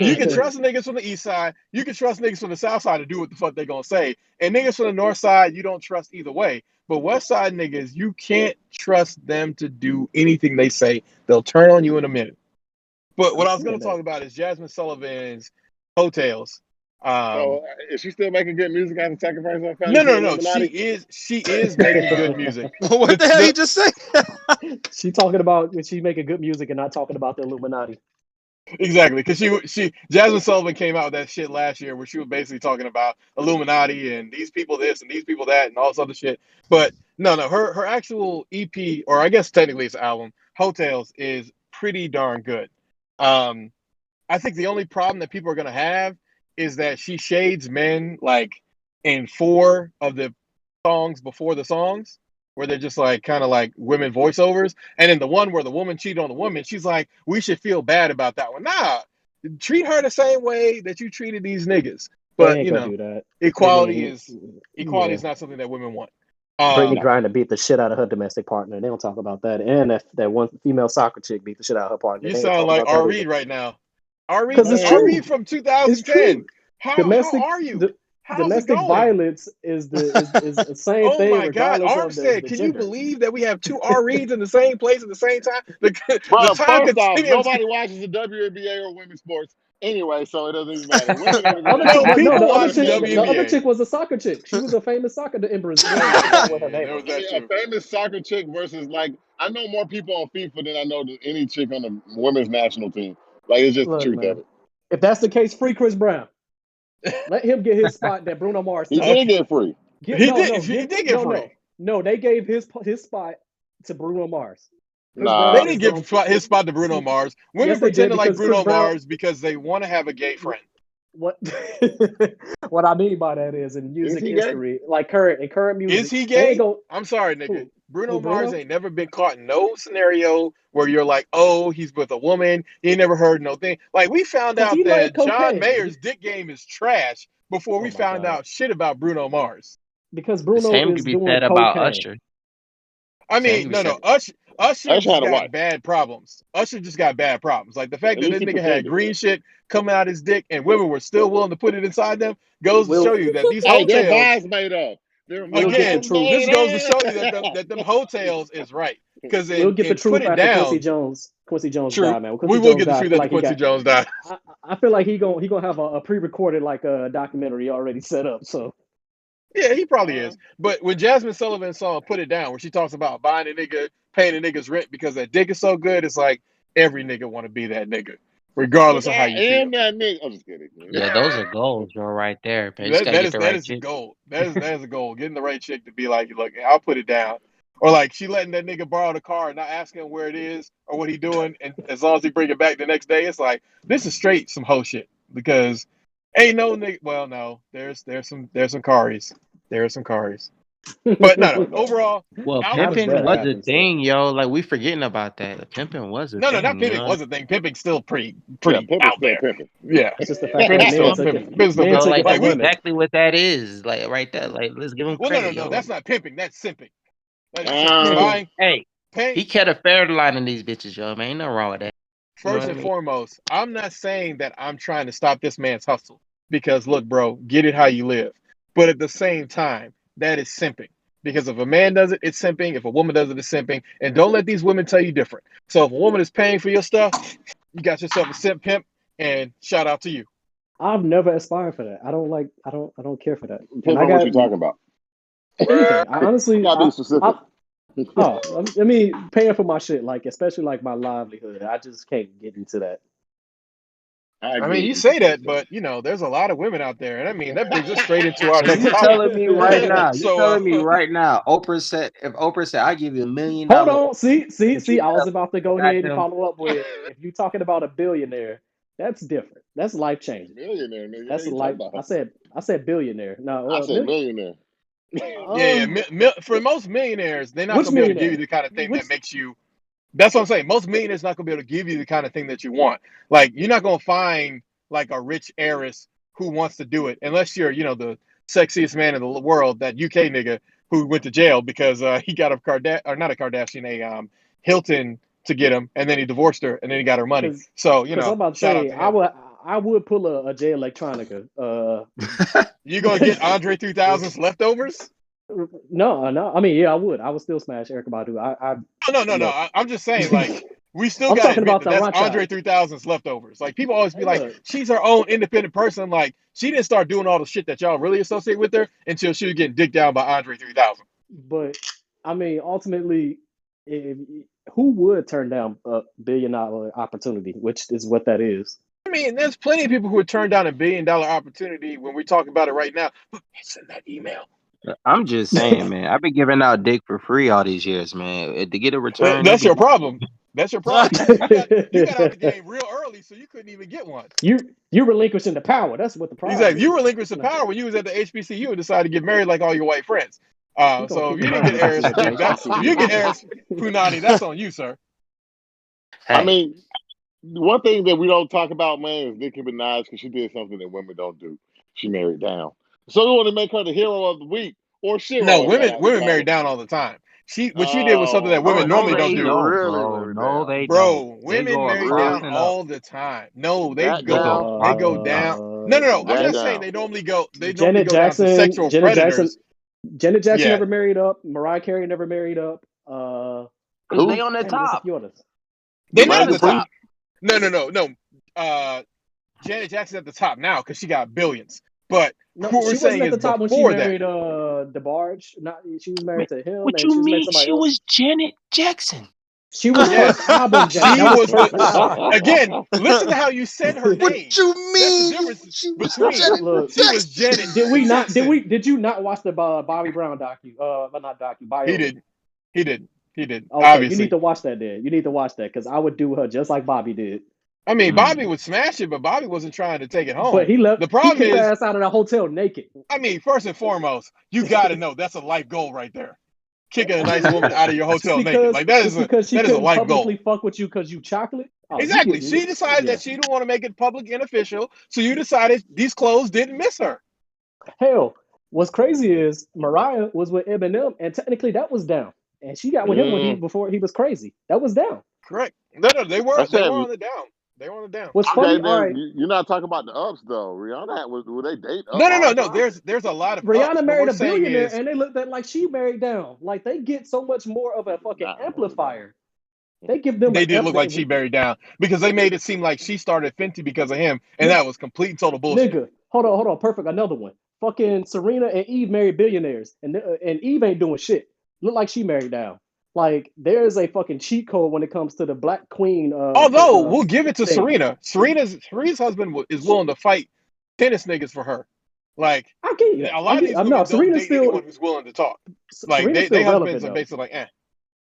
You can trust niggas from the East Side. You can trust niggas from the South Side to do what the fuck they gonna say. And niggas from the North Side, you don't trust either way. But West Side niggas, you can't trust them to do anything they say. They'll turn on you in a minute. But what I'm I was saying gonna that. talk about is Jasmine Sullivan's Hotels. Um, So is she still making good music after sacrificing her family no, to the no, no. Illuminati? She is making good music. What The the hell he the just say? She talking about she making good music and not talking about the Illuminati. Exactly, because she Jasmine Sullivan came out with that shit last year where she was basically talking about Illuminati and these people this and these people that and all this other shit. But no, her actual EP, or I guess technically it's an album, Hotels, is pretty darn good. Um, I think the only problem that people are gonna have is that she shades men like in 4 of the songs before the songs, where they're just like kind of like women voiceovers, and then the one where the woman cheated on the woman, she's like, we should feel bad about that one. Nah, treat her the same way that you treated these niggas. They But ain't gonna do that. They equality didn't. is equality Yeah, is not something that women want. Brittany No. Griner beat the shit out of her domestic partner. They don't talk about that. And that one female soccer chick beat the shit out of her partner. You They ain't sound talk like about that R. either. Reed right now. Because it's R. Man, true. Reed from It's 2010. true. How Domestic are you? d- How's it domestic going? violence is the same Oh thing my God, regardless of Armstead, the can you gender. believe that we have 2 R reads in the same place at the same time? The bro. time First off, continuum. nobody watches the WNBA or women's sports anyway, so it doesn't even matter. Women don't The even other watch chick, No, it. no, people the other watch the chick, the other WNBA. chick was a soccer chick. She was a famous soccer in Brazil. Oh I yeah, forgot yeah, what her yeah. name There was was. I that mean, a too. famous soccer chick versus like I know more people on FIFA than I know any chick on the women's national team. Like it's just the Look, truth of man. it. If that's the case, free Chris Brown. Let him get his spot that Bruno Mars He took. did Okay, get free. Get no, no, he give did get no, free. no, no. They gave his spot to Bruno Mars. Chris They Nah, Brown didn't is give going. his spot to Bruno Mars. Women Yes, they did pretending like because Chris Bruno Brown. Mars because they want to have a gay friend. What what I mean by that is in is music he gay? history, like current Is music, he they ain't gay? go I'm sorry, nigga. who Bruno who Mars Bruno ain't never been caught in no scenario where you're like, oh, he's with a woman. You ain't never heard no thing. Like we found because out he like that John cocaine. Mayer's dick game is trash before Oh we my found god, out shit about Bruno Mars. because The Bruno same could is be doing said about cocaine. Usher. I Same mean, could be no. said. Usher Usher just had a got wife. bad problems. Usher just got bad problems. Like the fact At that least this he nigga had pretended. green shit coming out his dick and women were still willing to put it inside them goes to show We'll you that these Hey, their hotels, vibes made up. Their we'll get the again, vibes truth. this made goes to show you up. that them hotels is right. Because We'll get the in Put truth It after Down, Quincy Jones true, died, man. When we Quincy will Jones get the died, I truth feel that the like he Quincy got. Jones died. I feel like he gonna have a pre-recorded like a documentary already set up. So Yeah, he probably Uh, is. But when Jasmine Sullivan's song Put It Down, where she talks about buying a nigga, paying a nigga's rent because that dick is so good, it's like every nigga want to be that nigga, regardless nigga, of how I you am feel. that nigga. I'm just kidding. Yeah, those are goals, bro, right there. Man, you just That gotta that get is the that right is a chick. goal. That is a goal. Getting the right chick to be like, look, I'll put it down. Or like she letting that nigga borrow the car and not asking him where it is or what he doing, and as long as he bring it back the next day, it's like this is straight some hoe shit because ain't no nigga. Well, no, there's some caries. There are some Karis. But no. But no. Overall, Well, album How is does pimping that pretty was bad. a happen, sir? thing, yo. Like we forgetting about that. Pimping was a No, not thing, you pimping know. was a thing. Pimping's still pretty Yeah, pimping out still there. pimping. Yeah, It's just the fact that pimping's men still took pimping. it. Pimping's still Men So pimping. took it like Like from that's we, women. exactly what that is. Like right there. Like let's give him well, no, credit, no, yo. that's not pimping. That's simping. That is simping. Uh, Buying, Hey, paying. he kept a fair line in these bitches, yo. Man, ain't nothing wrong with that. You know First what I and mean? foremost, I'm not saying that I'm trying to stop this man's hustle because look, bro, get it how you live. But at the same time, that is simping. Because if a man does it, it's simping. If a woman does it, it's simping. And don't let these women tell you different. So if a woman is paying for your stuff, you got yourself a simp pimp, and shout out to you. I've never aspired for that. I don't like. I don't care for that. And depends I on what got you're talking about. anything. I You honestly, gotta be I specific. oh, I mean, paying for my shit, like especially like my livelihood. I just can't get into that. I I agree mean, with you you to say some that, extent. but there's a lot of women out there, and I mean that brings us straight into our So next you topic. telling me right now? You So, telling me right now? Oprah said, if Oprah said, I give you $1 million, Hold on. See. would you I was have about to go ahead and goddamn? follow up with if you're talking about a billionaire, that's different. That's life changing. Millionaire, nigga. What That's are a you talking life. about? I said billionaire. I No, said millionaire. yeah, um, for most millionaires, they're not which gonna be able to give you millionaire? the kind of thing that Which makes you. That's what I'm saying. Most millionaires not gonna be able to give you the kind of thing that you want. Like you're not gonna find like a rich heiress who wants to do it unless you're, the sexiest man in the world, that UK nigga who went to jail because he got a not a Kardashian, a Hilton to get him, and then he divorced her, and then he got her money. because So I'm about to shout out say to him. I would pull a J Electronica. You gonna get Andre 3000's leftovers? No. I mean, yeah, I would still smash Erica Badu. No. Look. I'm just saying, like, we still I'm got to talking admit about that the that's Rothschild. Andre 3000's leftovers. Like, people always be Hey, like, look, she's her own independent person. Like, she didn't start doing all the shit that y'all really associate with her until she was getting dicked down by Andre 3000. but I mean, ultimately, if, who would turn down a $1 billion opportunity, which is what that is? I mean, there's plenty of people who would turn down $1 billion opportunity when we talk about it right now. But it's in that email. I'm just saying, man. I've been giving out dick for free all these years, man. To get a return, that'd That's be your problem. That's your problem. You got out the game real early, so you couldn't even get one. you relinquishing the power. That's what the problem Exactly. You is. relinquished the No, power when you was at the HBCU and decided to get married like all your white friends. we gonna So if keep you it didn't get 100 since we Eris, at the if you get HBCU. Eris Punani, that's on you, sir. I hey. mean, one thing that we don't talk about, man, is Nicki Minaj because she did something that women don't do. She married down. So we want to make her the hero of the week or No, Shiro, as I women like to women call marry her. down all the time. What she did was something that Oh Oh women no, normally man, don't they she do. don't, really bro. married No, down. they don't. Bro, They women go marry Really? down crossing up. all the time. No, That The down? they go Crossing up. down. No. I'm That not Janet saying down. they normally Janet go down to Jackson sexual Janet Jackson predators. Janet Jackson Yeah. never married up. Mariah Carey never married up. Cause they Who? on the Damn, there's a top. few others. They're They not on at Brandy the the Preach? top. top. No. Janet Jackson's at the top now because she got billions. But No, what we're she wasn't saying at is the top when she before that. married DeBarge. Not she was Man, married to him what and you she was married to mean? somebody She else. was Janet Jackson. She was first Yes, album Janet. she That was was first the. album. Again, listen to how you said her What name. you That's the mean? difference She was between Janet Look, she was Jackson. Janet did we Jackson. did you not watch the Bobby Brown not docu He biopic? did. He did. He did. Okay, you need Obviously. to watch that then. You need to watch that because I would do her just like Bobby did. I mean, Bobby Mm. would smash it, but Bobby wasn't trying to take it But home. The he problem kicked her is, ass out of the hotel naked. I mean, first and foremost, you got to know that's a life goal right there. Kicking a nice woman out of your hotel naked, like Just because she that is a couldn't life publicly goal. fuck with you because you chocolate. Oh, you Exactly. get She decided yeah. that she didn't want to make it public and official, so you decided these clothes didn't miss her. Hell, what's crazy is Mariah was with Eminem, and technically that was down, and she got with him when Mm, before he was crazy. That was down. Correct. No, I they said, were on the down. They were on the down. What's okay, funny? All then right, you're not talking about the ups though. Rihanna, would they date up all the No. time? There's a lot of ups. Rihanna What married we're a saying billionaire, is and they looked at like she married down. Like they get so much more of a fucking Not really though. amplifier. They give them they an did look like she amp. buried down because they made it seem like she started Fenty because of him, and Nigga, that was complete and total bullshit. nigga, hold on, perfect. Another one. Fucking Serena and Eve married billionaires, and Eve ain't doing shit. Look like she married down. Like there is a fucking cheat code when it comes to the Black Queen Although we'll give it to thing. Serena. Serena's husband is willing to fight tennis niggas for her. Like I get you. a lot of these I'm no women don't Serena's date still anyone who's willing to talk. Like Serena's they still relevant husbands are though. basically like, eh.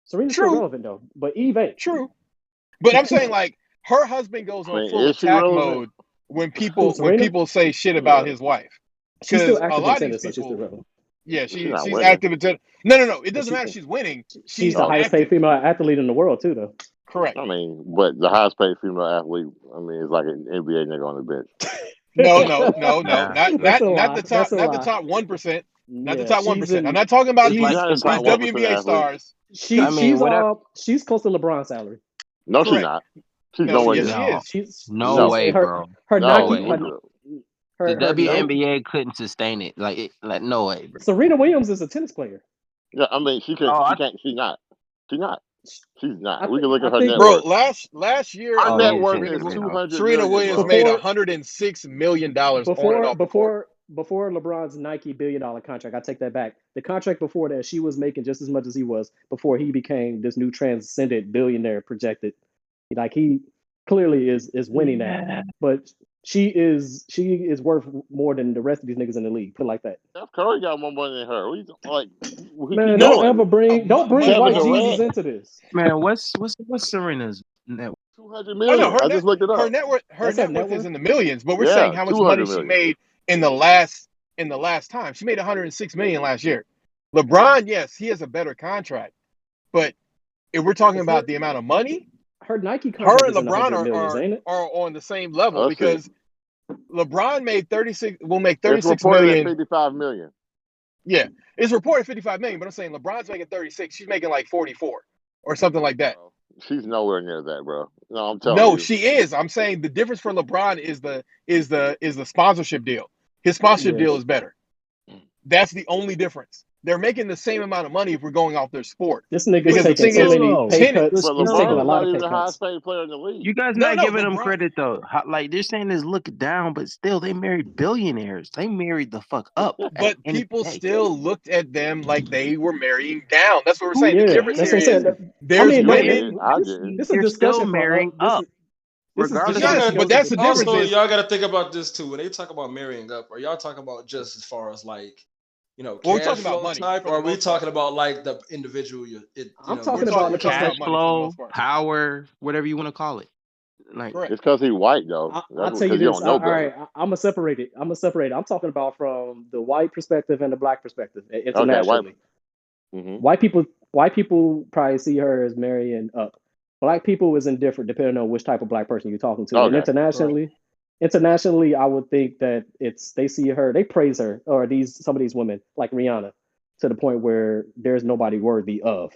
Serena's still True, relevant though, but Eve ain't. true. But I'm saying like her husband goes I on mean, full is she attack relevant? mode when Who people Serena? say shit about Yeah. his wife. She's still Because a active in lot of these tennis, so she's still people, relevant. Yeah, She's not she's winning. active until no. It But doesn't matter. She's winning. she's She's the Oh, highest paid active. female athlete in the world too, though. Correct. I mean, but the highest paid female athlete, I mean, is like an NBA nigga on the bench. No, Yeah. not That's a not the lie. top, That's a not the lie. top 1%, not the Yeah, top she's 1%. I'm in. not talking about It's like these She's it's not these the like top 1% WNBA athlete. stars. I mean, whatever. She's close to LeBron's salary. No, she's Correct. not. She's No, nowhere yes, near. she No, is. no No, way, bro. Her No no. Nike way. Look it up. The her Nike. No. WNBA couldn't sustain it. Like no way, bro. Serena Williams is a tennis player. Yeah, I mean, she Oh, can't. I, She can't. She's not. She's not. She's I not. We think can look I at her think net Bro, worth. last year, Her oh, net he's worth a is man. Serena $200 million, Williams bro. made before $106 million on and off the court. before LeBron's Nike $1 billion contract, I take that back. The contract before that, she was making just as much as he was before he became this new transcendent billionaire projected. Like he clearly is winning that, Yeah. but she is worth more than the rest of these niggas in the league. Put it like that. Steph Curry got more money than her. Like, we keep Man, No, don't going. ever bring don't bring money Kevin white over Jesus Durant, money. into this. Man, what's Serena's net? 200 Oh no, million. I just looked it up. her That's her net net worth is worth. in the millions. But we're saying Yeah, how much money 200 she million. made in the last time. She made 106 million last year. LeBron, yes, he has a better contract, but if we're talking Is about the amount of money, her Nike her contract and is in the LeBron hundred millions, ain't it? are on the same level Let's see. because LeBron made 36 will make It's 36 reported at million. 55 million. Yeah, it's reported 55 million, but I'm saying LeBron's making 36. She's making like 44 or something like that. Bro, she's nowhere near that, bro. No, I'm telling No, you. she is. I'm saying the difference for LeBron is the sponsorship deal. His sponsorship Yeah. deal is better. That's the only difference. They're making the same amount of money if we're going off their sport. This nigga's Because the But taking thing so is, still many though, pay tennis. but cuts. But He's still taking a LeBron's though, lot not of even pay the highest cuts. paid player in the you league. guys No, not no, giving them LeBron. credit though. Like they're saying this look down, but still they married billionaires. They married the fuck up at But the end of people the day. still looked at them like they were marrying down. That's what we're saying. Who The Yeah, difference that's here what I'm saying. is cares? I there's mean, I no, get women. it. I get it. this is a They're still discussion for marrying up, this is regardless Y'all of Yes, discussion got but goes that's into the difference also politics. is y'all got to think about this too. When they talk about marrying up, are y'all talking about just as far as like well, we're cash talking about flow money type, for or the are we most part. talking about like the individual? I'm talking about We're the talking cash about perspective. money for the most flow, part. power, whatever you want to call it. Like Correct. It's because he's white, though. I'll That's tell you because you this. don't know All better. right, I'm gonna separate it. I'm talking about from the white perspective and the black perspective Okay, white. internationally. Hmm. White people probably see her as marrying up. Black people is indifferent depending on which type of black person you're talking to. And Okay. Correct. internationally, I would think that they see her, they praise her, or some of these women like Rihanna, to the point where there's nobody worthy of.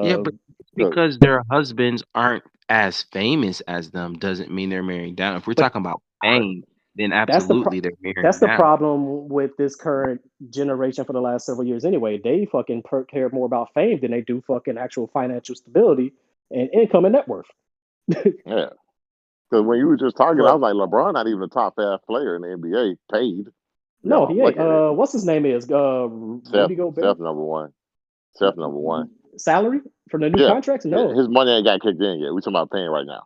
yeah, Uh, but Look, because their husbands aren't as famous as them doesn't mean they're marrying down. If we're but talking about fame, then that's the absolutely they're that's marrying the down. problem with this current generation for the last several years. Anyway, they fucking care more about fame than they do fucking actual financial stability and income and net worth. yeah. Because when you were just talking, I Correct. was like, LeBron not even a top five player in the NBA paid. Y'all No, don't he ain't. look at it. What's his name is? Seth, Rudy Gobert. Seth number one. Seth number one. Salary for the new Yeah. contracts? Yeah. No. His money ain't got kicked in yet. We talking about paying right now.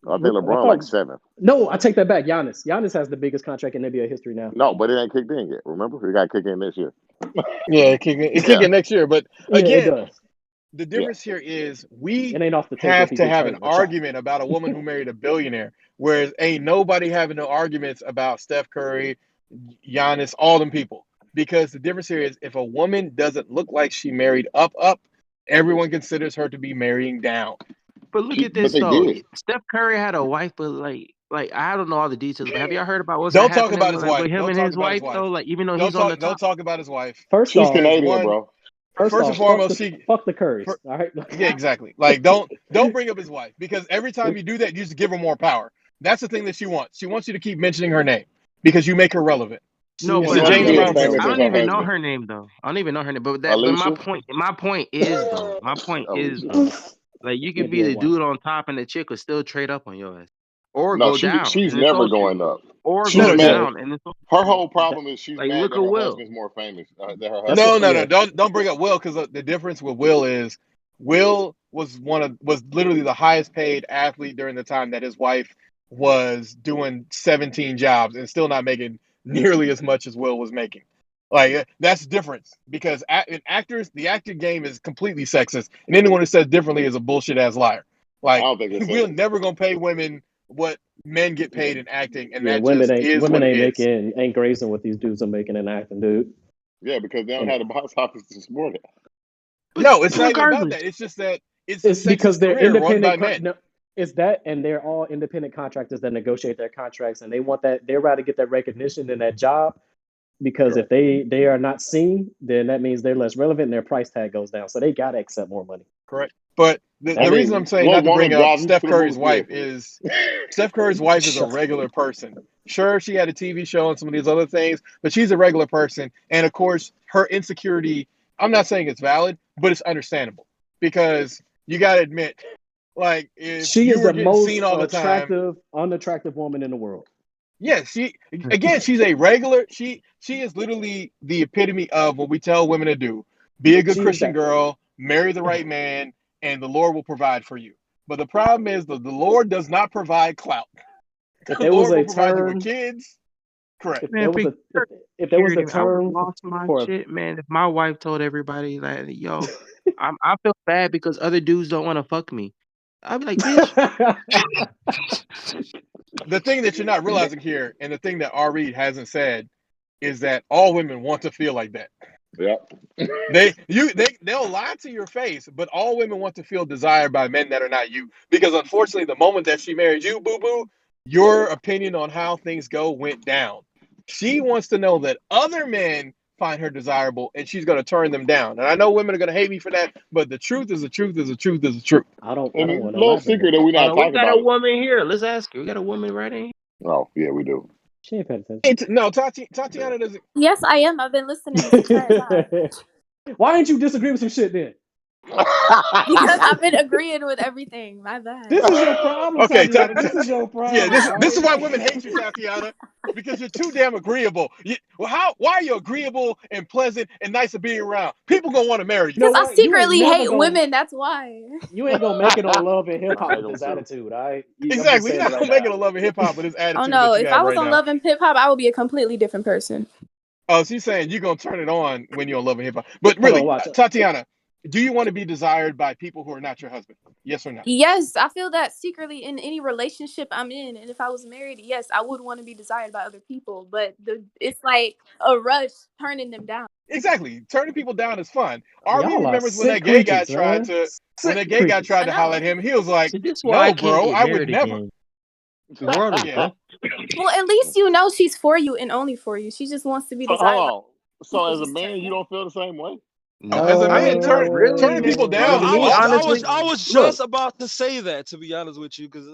I think I LeBron like thought. seventh. No, I take that back. Giannis has the biggest contract in NBA history now. No, but it ain't kicked in yet. Remember, it got kicked in this year. Yeah, it kick Yeah. in next year. But Yeah, it again, does. the Yeah. difference here is It we ain't off the table if have he to gets have an hurt or chopped. argument about a woman who married a billionaire, whereas ain't nobody having no arguments about Steph Curry, Giannis, all them people. Because the difference here is if a woman doesn't look like she married up, everyone considers her to be marrying down. But look at But this they though. did. Steph Curry had a wife, but like I don't know all the details. But have y'all heard about what's Don't talk happening about with his like wife. with him Don't and talk his about his wife wife. though? Like even though he's on the Don't top. talk about his wife. First She's off, Because Canadian, one, bro. first and fuck foremost, fuck the Currys. for, All right. yeah, exactly. Like don't bring up his wife because every time you do that, you just give her more power. That's the thing that she wants. She wants you to keep mentioning her name because you make her relevant. No, She It's She the but ain't wants to James be as Brown relevant. famous I principle. as don't her even know husband, her name though. I don't even know her name. But my Alicia. point is though. My point is Alicia. though. Like you could be NBA the wife. dude on top and the chick will still trade up on your ass. Or No, go down she's in the never social going up. or No, She's go no, no, mad. down in the social Her scene. whole That, problem is she's Like mad look that at her Will. husband's more famous than her that's husband. no. yeah. Don't bring up Will because the difference with Will is Will was literally the highest paid athlete during the time that his wife was doing 17 jobs and still not making nearly as much as Will was making. Like that's difference because in actors, the acting game is completely sexist, and anyone who says differently is a bullshit ass liar. I Like don't think it's we're sexist. never gonna pay women what men get paid in acting, and Yeah, that just is what women it ain't is. making ain't grazing what these dudes are making and acting, dude. Yeah, because they don't And have the box office to support it. No, it's not even about regardless, that. It's just that it's a it's because sexist they're career run by independent. men. No, it's that, and they're all independent contractors that negotiate their contracts, and they want that. They're rather get that recognition in that job because Sure. if they are not seen, then that means they're less relevant, and their price tag goes down. So they gotta accept more money. Correct. But I the reason I'm mean, saying look, not to one bring of up driving Steph to the Curry's movies wife theater. is Steph Curry's wife is a Shut up. regular person. Sure, she had a TV show and some of these other things, but she's a regular person. And of course, her insecurity, I'm not saying it's valid, but it's understandable because you got to admit, like, if She you is were the getting most seen all the time, attractive, unattractive woman in the world. yes, she's a regular, she is literally the epitome of what we tell women to do. Be a good She is Christian that. girl, marry the right man, and the Lord will provide for you. But the problem is that the Lord does not provide clout. If The there was Lord will a provide you with term, kids. Correct. if man, there was big a if there was a security, man. I would have term lost my for shit, man. If my wife told everybody like, yo, I feel bad because other dudes don't want to fuck me. I'd be like, bitch. The thing that you're not realizing here, and the thing that R. Reed hasn't said, is that all women want to feel like that. Yep. They'll lie to your face, but all women want to feel desired by men that are not you. Because unfortunately, the moment that she married you, boo boo, your opinion on how things go went down. She wants to know that other men find her desirable, and she's going to turn them down. And I know women are going to hate me for that, but the truth is the truth is the truth is the truth. I And don't a want to little elaborate. secret that we're Oh not no, we talking got a about. woman here. Let's ask her. We got a woman right in here. Oh, yeah, we do. She ain't paying attention. No, Tatiana doesn't. Yes, I am. I've been listening this entire time Why didn't you disagree with some shit then? because I've been agreeing with everything. My bad. This is your problem, Okay, Tatiana. This is your yeah, problem, this right? is why women hate you, Tatiana, because you're too damn agreeable. Why are you agreeable and pleasant and nice to be around? People gonna want to marry You you. know Because I what? secretly hate women. That's why. You ain't gonna make it on Love and Hip I Hop hate with them this too. attitude, all right? I'm just Exactly. You're saying it not right gonna make now. it a love and hip hop with this Oh attitude that no! you If I have was right on now. Love and Hip Hop, I would be a completely different person. Oh, she's saying you're gonna turn it on when you're on love and hip hop. But Hold on, really, watch. Tatiana, do you want to be desired by people who are not your husband? Yes or no? Yes, I feel that secretly in any relationship I'm in, and if I was married, yes, I would want to be desired by other people. But it's like a rush turning them down. Exactly. Turning people down is fun. Ari Y'all are remembers sick creatures, man. when Sick that gay guy creatures. tried I to holler at know. him. He was like, See, this is why I "No, can't bro, get I would married never." again. The world is Yeah. broke. Well, at least you know she's for you and only for you. She just wants to be So hold desired by on. So people as a just man, turn you down. don't feel the same way? Oh, as a I man, mean, not really, turning man. people Bro, down is Me, fun. honestly, I was look, just about to say that, to be honest with you, because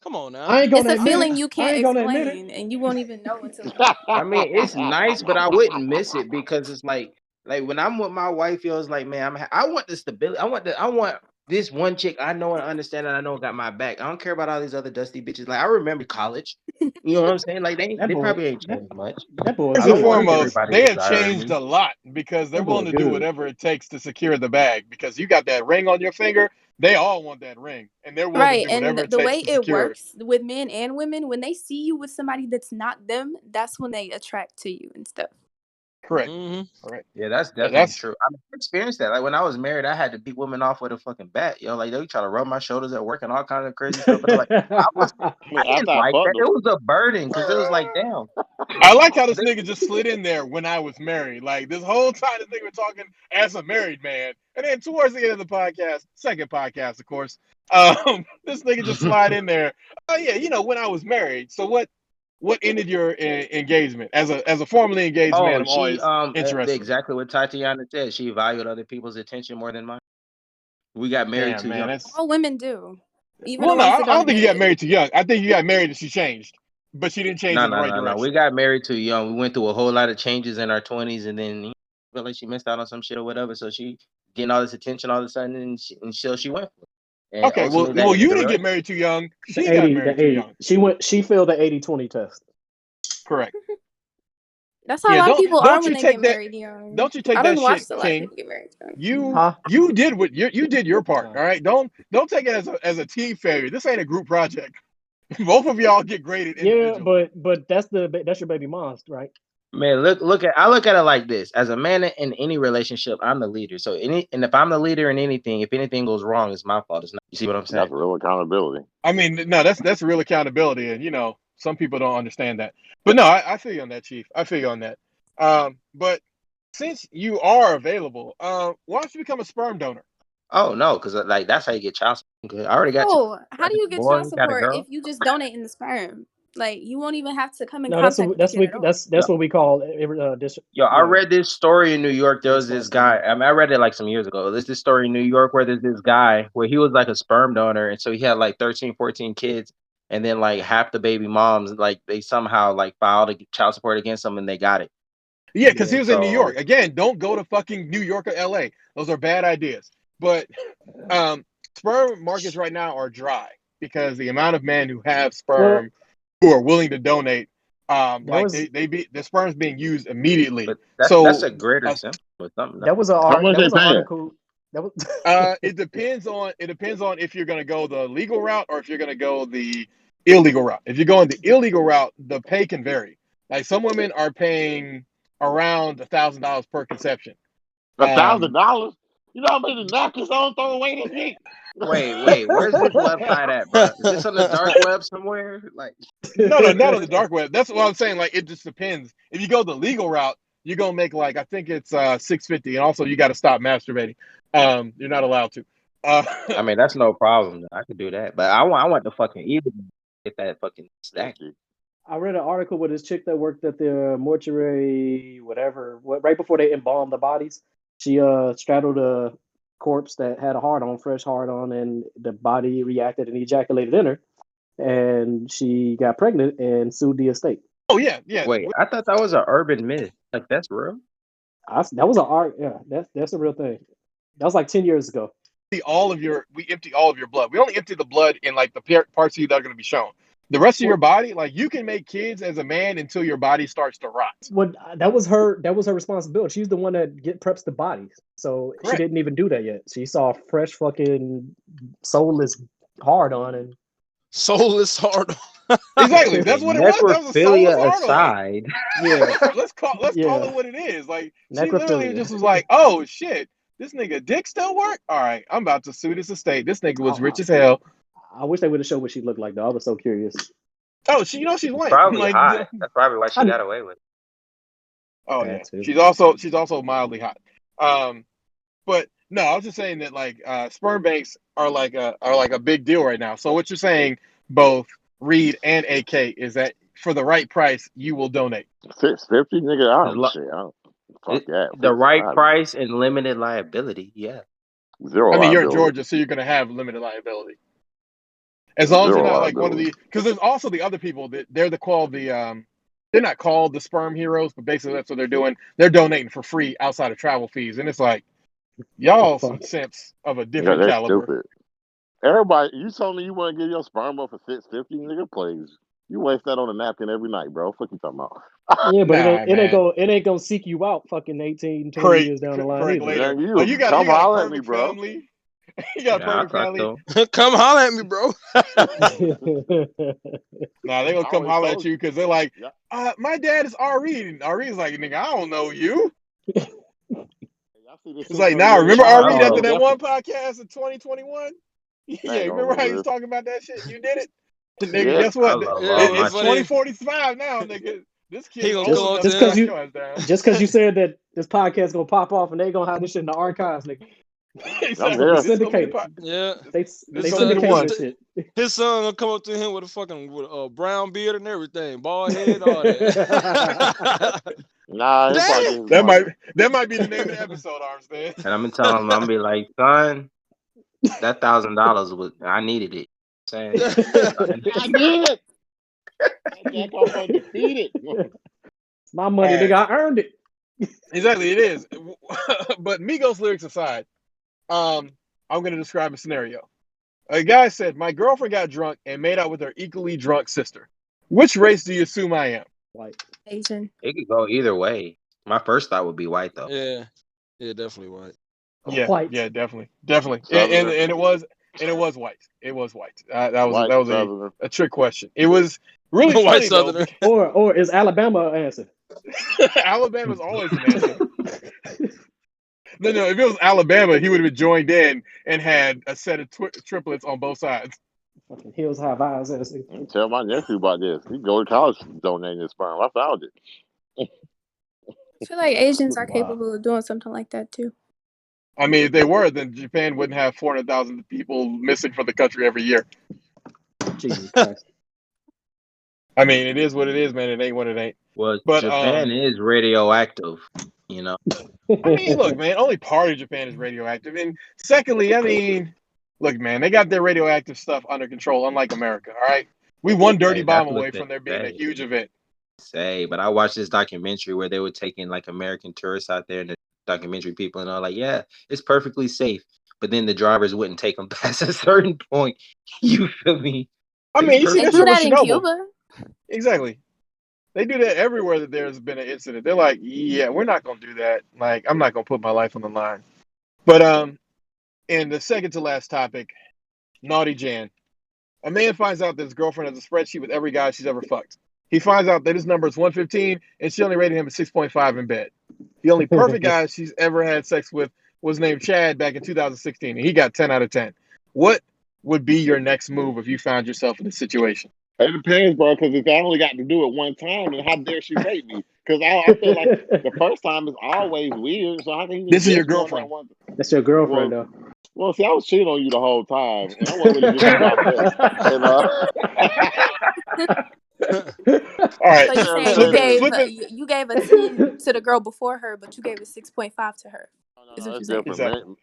come on now. I ain't It's gonna a admit it. feeling you I can't ain't gonna admit it. explain, and you won't even know until it happens. I mean, it's nice, but I wouldn't miss it because it's like when I'm with my wife, feels like, man, I want the stability. I want this one chick I know and understand and I know got my back. I don't care about all these other dusty bitches. Like I remember college. You know what I'm saying? Like That they boy, probably ain't that changed much. that boy First I and don't good. want foremost, everybody they have desiring changed me. a lot because they're That boy willing to do good. whatever it takes to secure the bag. Because you got that ring on your finger, they all want that ring, and they're willing to Right, do and whatever it the takes way to it secure it. works with men and women, when they see you with somebody that's not them, that's when they attract to you and stuff. Correct. Hmm. Correct. Yeah, that's Yeah, definitely that's true. I mean, I experienced that. Like when I was married, I had to beat women off with a fucking bat. Yo, like they try to rub my shoulders at work and all kinds of crazy stuff. But like, I After didn't I like that. fucked It was a burden because it was like, damn. I like how this nigga just slid in there when I was married. Like this whole time, this nigga was talking as a married man, and then towards the end of the podcast, second podcast, of course, this nigga just slide in there. Oh yeah, when I was married. So what ended your engagement as a formerly engaged man? Oh, I'm she always interested. exactly what Tatiana said. She valued other people's attention more than mine. We got married Damn too man, young. that's All women do, even the well. No, ones I that I don't don't think you got admit married too young. I think you got married and she changed, but she didn't change No, in the no, right no, no. We direction. got married too young. We went through a whole lot of changes in our 20s, and then felt like she missed out on some shit or whatever. So she getting all this attention all of a sudden, and she went for it. And Okay, ultimately, that well, ended you the didn't get relationship. married too young. She got the married too 80. young. She failed the 80-20 test. Correct. it. That's how a Yeah, lot of don't people are don't when you they get take that married young. don't you take I that done shit, watched a lot of King. people get married young. You Huh? you did what you did your part. Huh. All right. Don't take it as a team failure. This ain't a group project. Both of y'all get graded Yeah, individually. but that's your baby mom's, right? Man, I look at it like this. As a man in any relationship, I'm the leader. So if I'm the leader in anything, if anything goes wrong, it's my fault. It's not. You see what I'm saying? That's real accountability. I mean, no, that's real accountability, and some people don't understand that. But no, I feel you on that, Chief. I feel you on that. But since you are available, why don't you become a sperm donor? Oh no, because like that's how you get child support. I already got you. Oh, how I do got you a get boy, child got a support girl. if you just donate in the sperm? Like you won't even have to come in No, contact with the kid at all. that's what we call Yo, I yeah, read this story in New York. There was this responsible. guy. I mean, I read it like some years ago. There's this story in New York where there's this guy where he was like a sperm donor, and so he had like 13, 14 kids, and then like half the baby moms, like they somehow like filed a child support against them, and they got it. Yeah, because he Yeah. was in New York. So Again, don't go to fucking New York or LA. Those are bad ideas. But um, sperm markets right now are dry because the amount of men who have Well, sperm who are willing to donate, there like was the sperm's being used immediately. but that's So a greater uh, symptom or something. that was How much that they was an paying? article that was it depends on if you're gonna go the legal route or if you're gonna go the illegal route. If you're going the illegal route, the pay can vary. Like some women are paying around $1,000 per conception. Um, $1,000? You know how many napkins I don't throw away this week? Wait, where's this website at, bro? Is this on the dark web somewhere? Like, no, not on the dark web. That's what I'm saying. Like it just depends. If you go the legal route, you're gonna make like I think it's 650, and also you got to stop masturbating. You're not allowed to. Uh, I mean, that's no problem. I could do that, but I want the fucking either get that fucking stack. Empty. I read an article with this chick that worked at the mortuary, whatever, right before they embalmed the bodies. She straddled a corpse that had a heart on, fresh heart on, and the body reacted and ejaculated in her, and she got pregnant and sued the estate. oh yeah, yeah. Wait, I thought that was an urban myth. Like that's real. That was an art. Yeah, that's a real thing. That was like 10 years ago. We empty all of your blood. We only empty the blood in like the parts of you that are going to be shown. The rest of your What? body, like you can make kids as a man until your body starts to rot. What? That was her. That was her responsibility. She's the one that preps the bodies. So she Correct. didn't even do that yet. She saw a fresh fucking soulless hard on and Soulless hard. Exactly. Okay, That's what it was. That was a soulless necrophilia hard on. aside, yeah, Let's call yeah, it what it is. Like she literally necrophilia. just was like, "Oh shit, this nigga dick still work? All right, I'm about to sue this estate. This nigga was rich I, as hell. I wish they would have showed what she looked like though. I was so curious. Oh, she's she's white. probably Like, hot. That's probably why she I got away with it. oh yeah, that too. she's also mildly hot. Um, but no, I was just saying that like sperm banks are like a big deal right now. So what you're saying, both Reed and AK, is that for the right price, you will donate. 650, nigga. I As don't lo- shit. I don't, fuck that. the right 55. price and limited liability. Yeah. Zero I mean, you're in liability. Georgia, so you're gonna have limited liability. As long as you're Zero not like one of liability. the, because there's also the other people that they're not called the sperm heroes, but basically that's what they're doing. They're donating for free outside of travel fees, and it's like The y'all some fuck. simps of a Yeah, different they're caliber. stupid. Everybody, you told me you want to give your sperm up for 650, nigga, please. You waste that on a napkin every night, bro. Fuck you talking about? Yeah, but Nah, man, it ain't gonna seek you out fucking 18, 20 correct, years down the line correct either. later. Man, Like you you come got a holler at me, perfect bro. family. You got a Yeah, I perfect talked family. to him. Come holler at me, bro. Nah, they gonna I come always holler at told you because they're like, you. Yeah. my dad is Reed. And Reed's like, nigga, I don't know you. Y'all see this It's like, 600 nah, million remember dollar Reed nigga after Oh, that definitely one podcast in 2021? I Yeah, ain't gonna remember how he remember was this. talking about that shit? You did it? Nigga, Yeah. guess I what? love Yeah, all it's my It's funny. 2045 now, nigga. This He kid's gonna old come just up enough just to cause there. track you your ass down. just cause you said that this podcast gonna pop off and they gonna have this shit in the archives, nigga. I'm Exactly. Fucking here. This is gonna be the syndicated. pot. Yeah, This, They this is they his gonna be son, the syndicating one. this shit. his son gonna come up to him with a brown beard and everything, bald head, all that. Nah, he'll probably Daddy. get his That money. might that might be the name of the episode, Armstead. and I'm gonna tell him, I'm gonna be like, son, that $1,000 was I needed it. Saying I did it. Jack off undefeated. My All money, nigga. right. I earned it. Exactly, it is. But Migos lyrics aside, I'm gonna describe a scenario. A guy said, "My girlfriend got drunk and made out with her equally drunk sister. Which race do you assume I am?" Like, Asian. it could go either way. My first thought would be white though. Yeah, yeah, definitely white. Yeah, white. yeah, definitely, definitely, Southerner. and it was white. It was white. That was White Southerner. a trick question. It was really White funny though Southerner. because Or is Alabama an answer? Alabama's always an answer. No, if it was Alabama, he would have joined in and had a set of triplets on both sides. Fucking Hills Have Eyes answer. I can tell my nephew about this. He go to college donating his sperm. I found it. I feel like Asians are Wow. capable of doing something like that too. I mean, if they were, then Japan wouldn't have 400,000 people missing from the country every year. Jesus Christ. I mean, it is what it is, man. It ain't what it ain't. Well, But Japan is radioactive, you know. I mean, look, man, only part of Japan is radioactive. And secondly, I mean, look, man, they got their radioactive stuff under control, unlike America, all right? We one dirty Hey, bomb that's what away they from there being a huge event. say. But I watched this documentary where they were taking like American tourists out there, and the documentary people, and all like, yeah, it's perfectly safe. But then the drivers wouldn't take them past a certain point. You feel me? I It's mean, you see, They that's do from perfectly. that in Chernobyl. Cuba. Exactly. They do that everywhere that there's been an incident. They're like, yeah, we're not going to do that. Like, I'm not going to put my life on the line. But and the second to last topic, Naughty Jan. A man finds out that his girlfriend has a spreadsheet with every guy she's ever fucked. He finds out that his number is 115 and she only rated him a 6.5 in bed. The only perfect guy she's ever had sex with was named Chad back in 2016, and he got 10 out of 10. What would be your next move if you found yourself in this situation? It depends, bro. Because if I only got to do it one time, then how dare she rate me? Because I feel like the first time is always weird. So how can you This is your just me on that girlfriend. one? That's your girlfriend, Well, though. well, see, I was cheating on you the whole time, and I wasn't really giving you my best. And All right. So you saying Flip it. Flip it. you gave a 10 to the girl before her, but you gave a 6.5 to her. Is no, what it's you're saying? different, Exactly. man.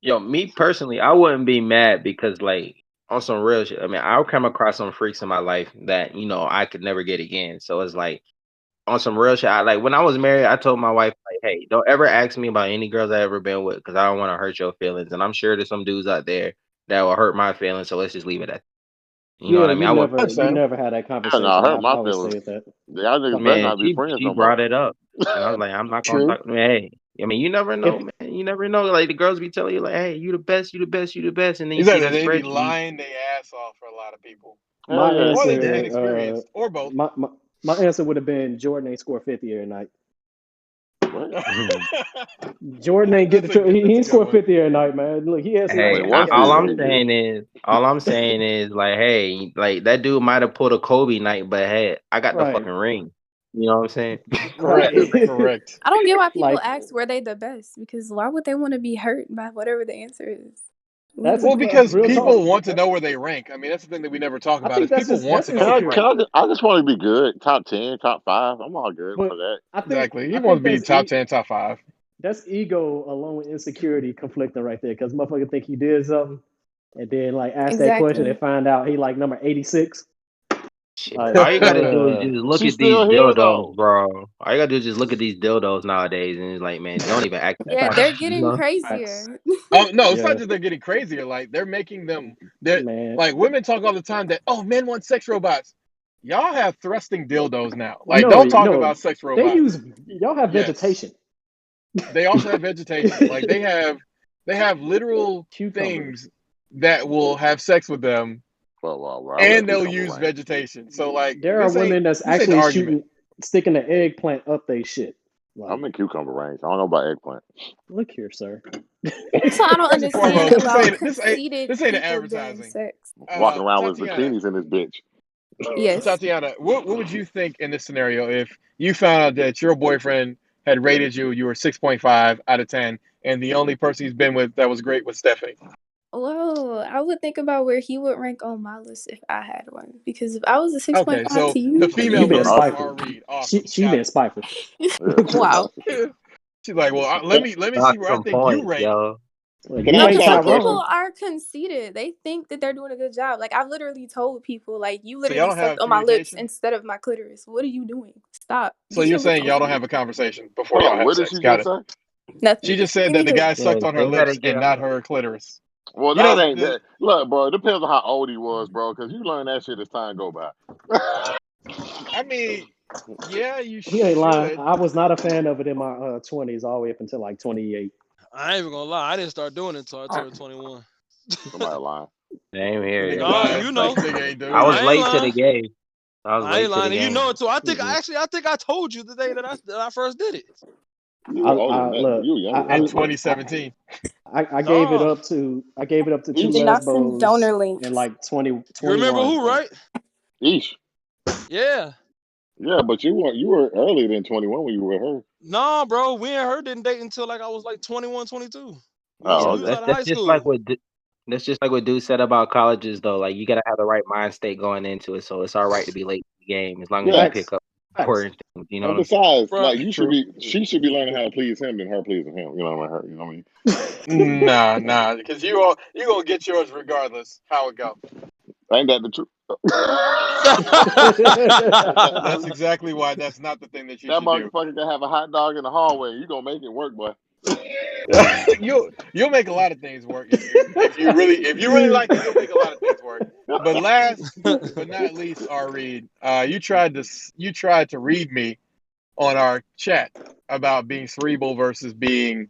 Yo, me personally, I wouldn't be mad because like on some real shit. I mean, I'll come across some freaks in my life that I could never get again. So it's like on some real shit. Like when I was married, I told my wife like, "Hey, don't ever ask me about any girls I ever been with because I don't want to hurt your feelings." And I'm sure there's some dudes out there that will hurt my feelings. So let's just leave it at. You know Yeah, what I mean? you I would. I never you understand. never had that Hell no, conversation. hurt I my always feelings. said that. Y'all niggas better Man, not be she friends she no more. brought it up, and I was like, I'm not gonna True. talk. Hey, I mean, you never know, If man. You never know. Like the girls be telling you, like, hey, you the best, you the best, you the best, and then you see Exactly. that They be spreadsheet. lying their ass off for a lot of people. Hell my yeah. Or they answer, just Exactly. inexperienced. Or both. my answer would have been Jordan ain't score 50 every night. What? Jordan ain't get he That's a ain't good score one. 50 every night, man. Look, he had some nights Hey, Wait, where he what got all season I'm he 60. get? saying is, like, hey, like that dude might have pulled a Kobe night, but hey, I got the Right, fucking ring. You know what I'm saying? Correct. right. Correct. I don't get why people Like ask were they the best, because why would they want to be hurt by whatever the answer is? We that's the Well, best. because real talk. people want to know where they rank. I mean, that's the thing that we never talk I about think is people want that's to know where they rank. insecurity. I just want to be good. Top 10, top 5. I'm all good But for that. Exactly. He I wants think to be top 10, top 5. that's ego along with insecurity conflicting right there. Because motherfucker think he did something, and then like ask that question and Exactly. find out he like number 86. Shit. Like, All you gotta do is just look She's at these still here dildos, though. bro. All you gotta do is just look at these dildos nowadays, and it's like, man, don't even ask that Yeah, they're question. You getting know? facts. crazier. Oh no, it's not Yeah, just they're getting crazier. Like they're making them that man. like women talk all the time that men want sex robots. Y'all have thrusting dildos now. Like No, don't talk no. about sex They robots. use y'all have Yes. vegetation. They also have vegetation. Like they have literal Cucumbers. things that will have sex with them Well, I'll let and you they'll come use around. vegetation. So like There are this ain't women that's this ain't the actually argument. sticking the eggplant up they shit. I'm Like, in cucumber range. I don't know about eggplant. look here, sir. So I don't First and understand foremost, this about ain't this ain't conceited this ain't an people during advertising. sex. Walking around with Tatiana, bikinis in this bitch. Yes. Tatiana, what would you think in this scenario if you found out that your boyfriend had rated you were 6.5 out of 10, and the only person he's been with that was great was Stephanie? Well, I would think about where he would rank on my list if I had one. Because if I was a Okay, 6.5 so to the you, You female being version of Nothing. R. spiteful. Reed. Awesome. She Got being spiteful. Yeah. wow. it. She's like, well, let me see Got where I some think you points, rank. yo. Like, Can you I Yeah, ask rank y'all a because question? people Tyrone. are conceited. They think that they're doing a good job. Like I've literally told people, like, you So y'all literally don't sucked have on my lips communication. instead of my clitoris. What are you doing? Stop. So Get you're your lips saying y'all off don't me. have a conversation before Hold y'all on. have What did sex. she Got just it. say? She Nothing. just said Give me that the the guy sucked Yeah, on her they gotta lips get and not her clitoris. Well, You know that ain't the that. Look, bro, it depends on how old he was, bro, because you learn that shit as time go by. I mean, yeah, you He ain't lying. should. I was not a fan of it in my 20s all the way up until like 28. I ain't even gonna lie. I didn't start doing it until I turned 21. Somebody lying. same The here, nigga yo. No, lying. you Like know. This nigga ain't I doing was it. I ain't late to the lying. game. I was I ain't late to the lying. And you know game. it too. Mm-mm. I think I told you the day that I first did it. You were older than that. Look. You were younger than In that, bro. I 2017. I gave it No. up to two You did not Eesh. send lesbos donor in links. like You remember 2021, I who, think. right? Eesh. Yeah. Yeah, but you were earlier than 21 when you were with her. Nah, bro, we and her didn't date until like I was like 21, 22. Oh, We was okay. out of That's high just like school. that's just like what dude said about colleges though. Like you gotta have the right mind state going into it. So it's all right to be late to the game as long as you Yeah, pick Facts. up Facts. important things. You know and what I'm besides, Bro, like True. she should be learning how to please him than her pleasing him. You know what I mean? You know what I mean? Nah, because you gonna get yours regardless how it go. Ain't that the truth? That's exactly why that's not the thing that you That should do. motherfucker can have a hot dog in the hallway. You gonna make it work, boy. You'll make a lot of things work if you really like it. You'll make a lot of things work. But last but not least, Reed, you tried to read me on our chat about being cerebral versus being,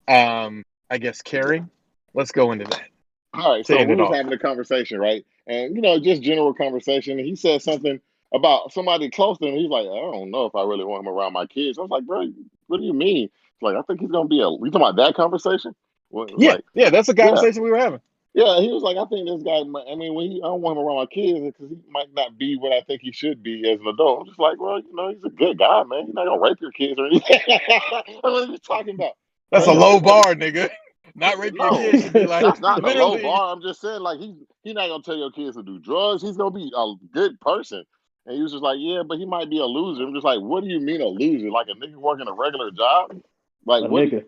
I guess, caring. Let's go into that All right, to so end we it was off. having a conversation, right? And just general conversation. And he said something about somebody close to him. He's like, I don't know if I really want him around my kids. I was like, bro, what do you mean? It's like, I think he's gonna be a. You talking about that conversation? Yeah, Like, yeah, that's a yeah, conversation we were having. yeah. He was like, I think this guy. I mean, I don't want him around my kids because he might not be what I think he should be as an adult. I'm just like, well, he's a good guy, man. He's not gonna rape your kids or anything. What are you talking about? That's Like, a low bar, nigga. Not raping your no, kids should be like that's not the low literally. bar. I'm just saying, like, he's not gonna tell your kids to do drugs. He's gonna be a good person. And he was just like, yeah, but he might be a loser. I'm just like, what do you mean a loser? Like a nigga working a regular job? Like A what? nigga.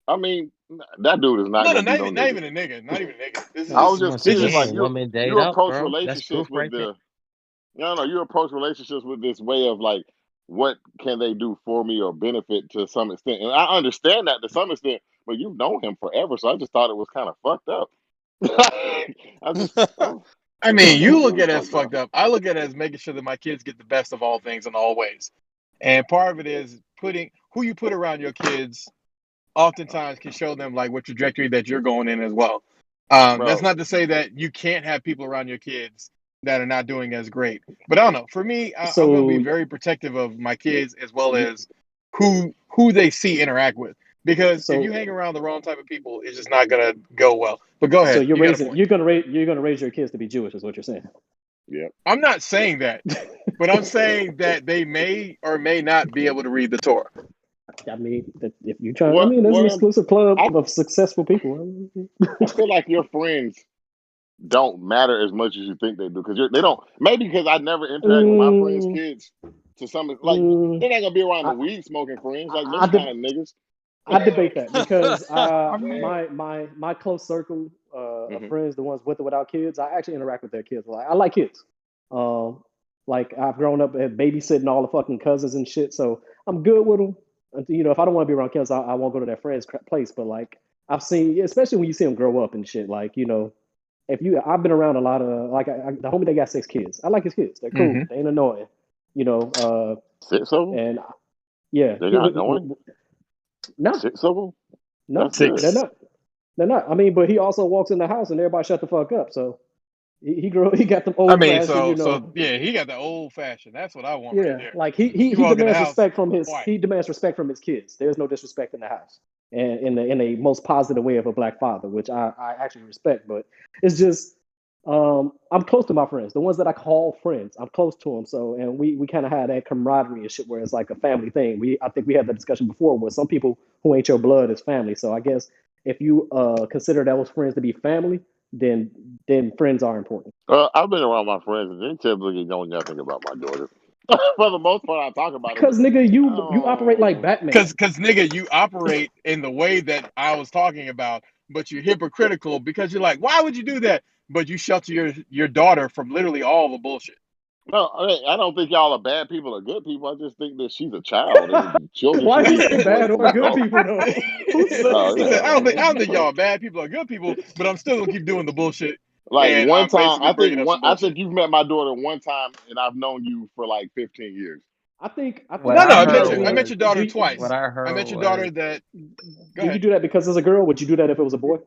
I mean, that dude is not No, gonna be not no even not nigga. even a nigga. Not even a nigga. This I No. was is just Once this curious, again, like is woman date you up, approach bro. That's proof relationships right with there. the no, you approach relationships with this way of like, what can they do for me or benefit to some extent? And I understand that to some extent, but you've known him forever, so I just thought it was kind of fucked up. I just, I I mean, think you it look was at it as fucked up. fucked up. I look at it as making sure that my kids get the best of all things in all ways. And part of it is putting who you put around your kids oftentimes can show them like what trajectory that you're going in as well. That's Bro, not to say that you can't have people around your kids that are not doing as great. But I don't know. For me, I'm going to be So very protective of my kids as well you as who they see interact with. Because if you so hang around the wrong type of people, it's just not going to go well. But go so ahead. You got a point. you're gonna raise your kids to be Jewish, is what you're saying. yeah. I'm not saying that, but I'm saying that they may or may not be able to read the Torah. I mean, if you try, I What, mean, there's an what, exclusive club I, of successful people. I feel like your friends don't matter as much as you think they do because they don't. Maybe because I never interact with my friends' Mm, kids to some like mm, they're not gonna be around the I, weed smoking friends like I, them I, kind de- of niggas. I debate that because I mean, my close circle of Hmm. friends, the ones with or without kids, I actually interact with their kids. Like I like kids. Um, like I've grown up babysitting all the fucking cousins and shit, so I'm good with them. If I don't want to be around kids, I won't go to their friend's place. But like I've seen, especially when you see them grow up and shit. Like I've been around a lot of like the homie that got 6 kids. I like his kids. They're cool. mm-hmm. They ain't annoying. You know, 6 of them? and yeah, They're not annoying. no, 6 of them? no, That's good. they're 6. not. They're not. I mean, but he also walks in the house and everybody shut the fuck up. So he got them I old mean, fashioned, so yeah, he got the old fashioned. That's what I want right yeah. there. Like he he You he walk in the demands house, respect from his quiet. he demands respect from his kids. There's no disrespect in the house, and in a most positive way of a black father, which I actually respect. But it's just I'm close to my friends, the ones that I call friends. I'm close to them, so and we kind of had that camaraderie and shit where it's like a family thing. I think we had that discussion before where some people who ain't your blood is family. So I guess if you consider those friends to be family, then friends are important. I've been around my friends and they typically know nothing about my daughter. For the most part, I talk about it, but Because nigga, you operate like oh, Batman. Cause nigga, you operate in the way that I was talking about, but you're hypocritical because you're like, why would you do that? But you shelter your daughter from literally all the bullshit. no, I don't think y'all are bad people or good people. I just think that she's a child and children Why should did be you say kept away bad from or good adults. people though? Who said Oh He said, I don't think yeah. y'all are bad people or good people, but I'm still gonna keep doing the bullshit, Like and one I'm time, basically bringing up some I bullshit. think you've met my daughter one time, and I've known you for like 15 years. What I think No, you I I do met that heard your I when met was your daughter what twice. I I heard met your daughter was that. Go do you ahead. do that because it's a girl? Would you do that if it was a boy?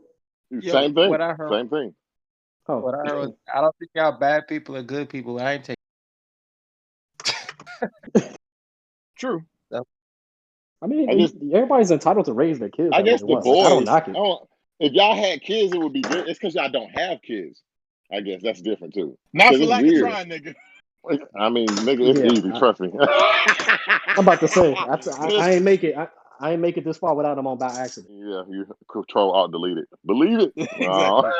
yo, Same thing, what I heard same thing. Oh, what I heard was I don't think y'all bad people or good people. I ain't taking True. that. I I just, mean, everybody's entitled to raise their kids I the way guess they the want. Like I don't boys. knock I it. don't. If y'all had kids, it would be good. It's because y'all don't have kids. I guess that's different too. Not Because for it's lack of weird. trying, nigga. I mean, nigga, it's Yeah, easy. Trust me. I'm about to say I ain't make it. I ain't make it this far without them on by accident. Yeah, you control alt delete it. Believe it. Exactly.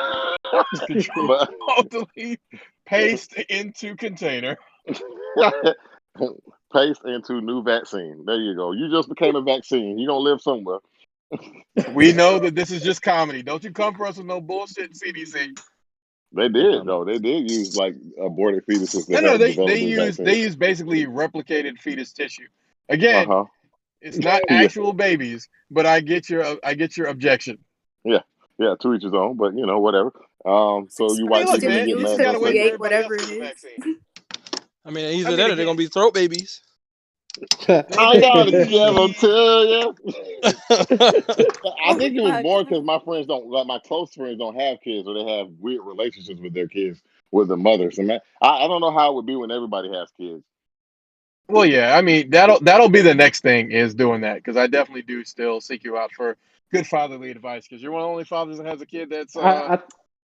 Control But Alt Delete, paste into container. paste into new vaccine. There you go. You just became a vaccine. You gonna live somewhere. We know that this is just comedy. Don't you come for us with no bullshit, CDC. They did though. They did use like aborted fetuses to No, help they develop this use vaccine. basically replicated fetus tissue. Uh Again, huh. it's not Yeah. actual babies, but I get your objection. Yeah. Yeah. To each his own. But whatever. So you I mean, white look, people that man, get you Still mad just got to don't wait say for create everybody else whatever to it get the is. vaccine. I mean, I either mean, that or they're again, gonna be throat babies. I gotta give them to you. I Oh think it was my more god. because my friends don't, like my close friends don't have kids or they have weird relationships with their kids, with the mothers. And man, I don't know how it would be when everybody has kids. well, yeah, I mean that'll be the next thing is doing that because I definitely do still seek you out for good fatherly advice because you're one of the only fathers that has a kid that's I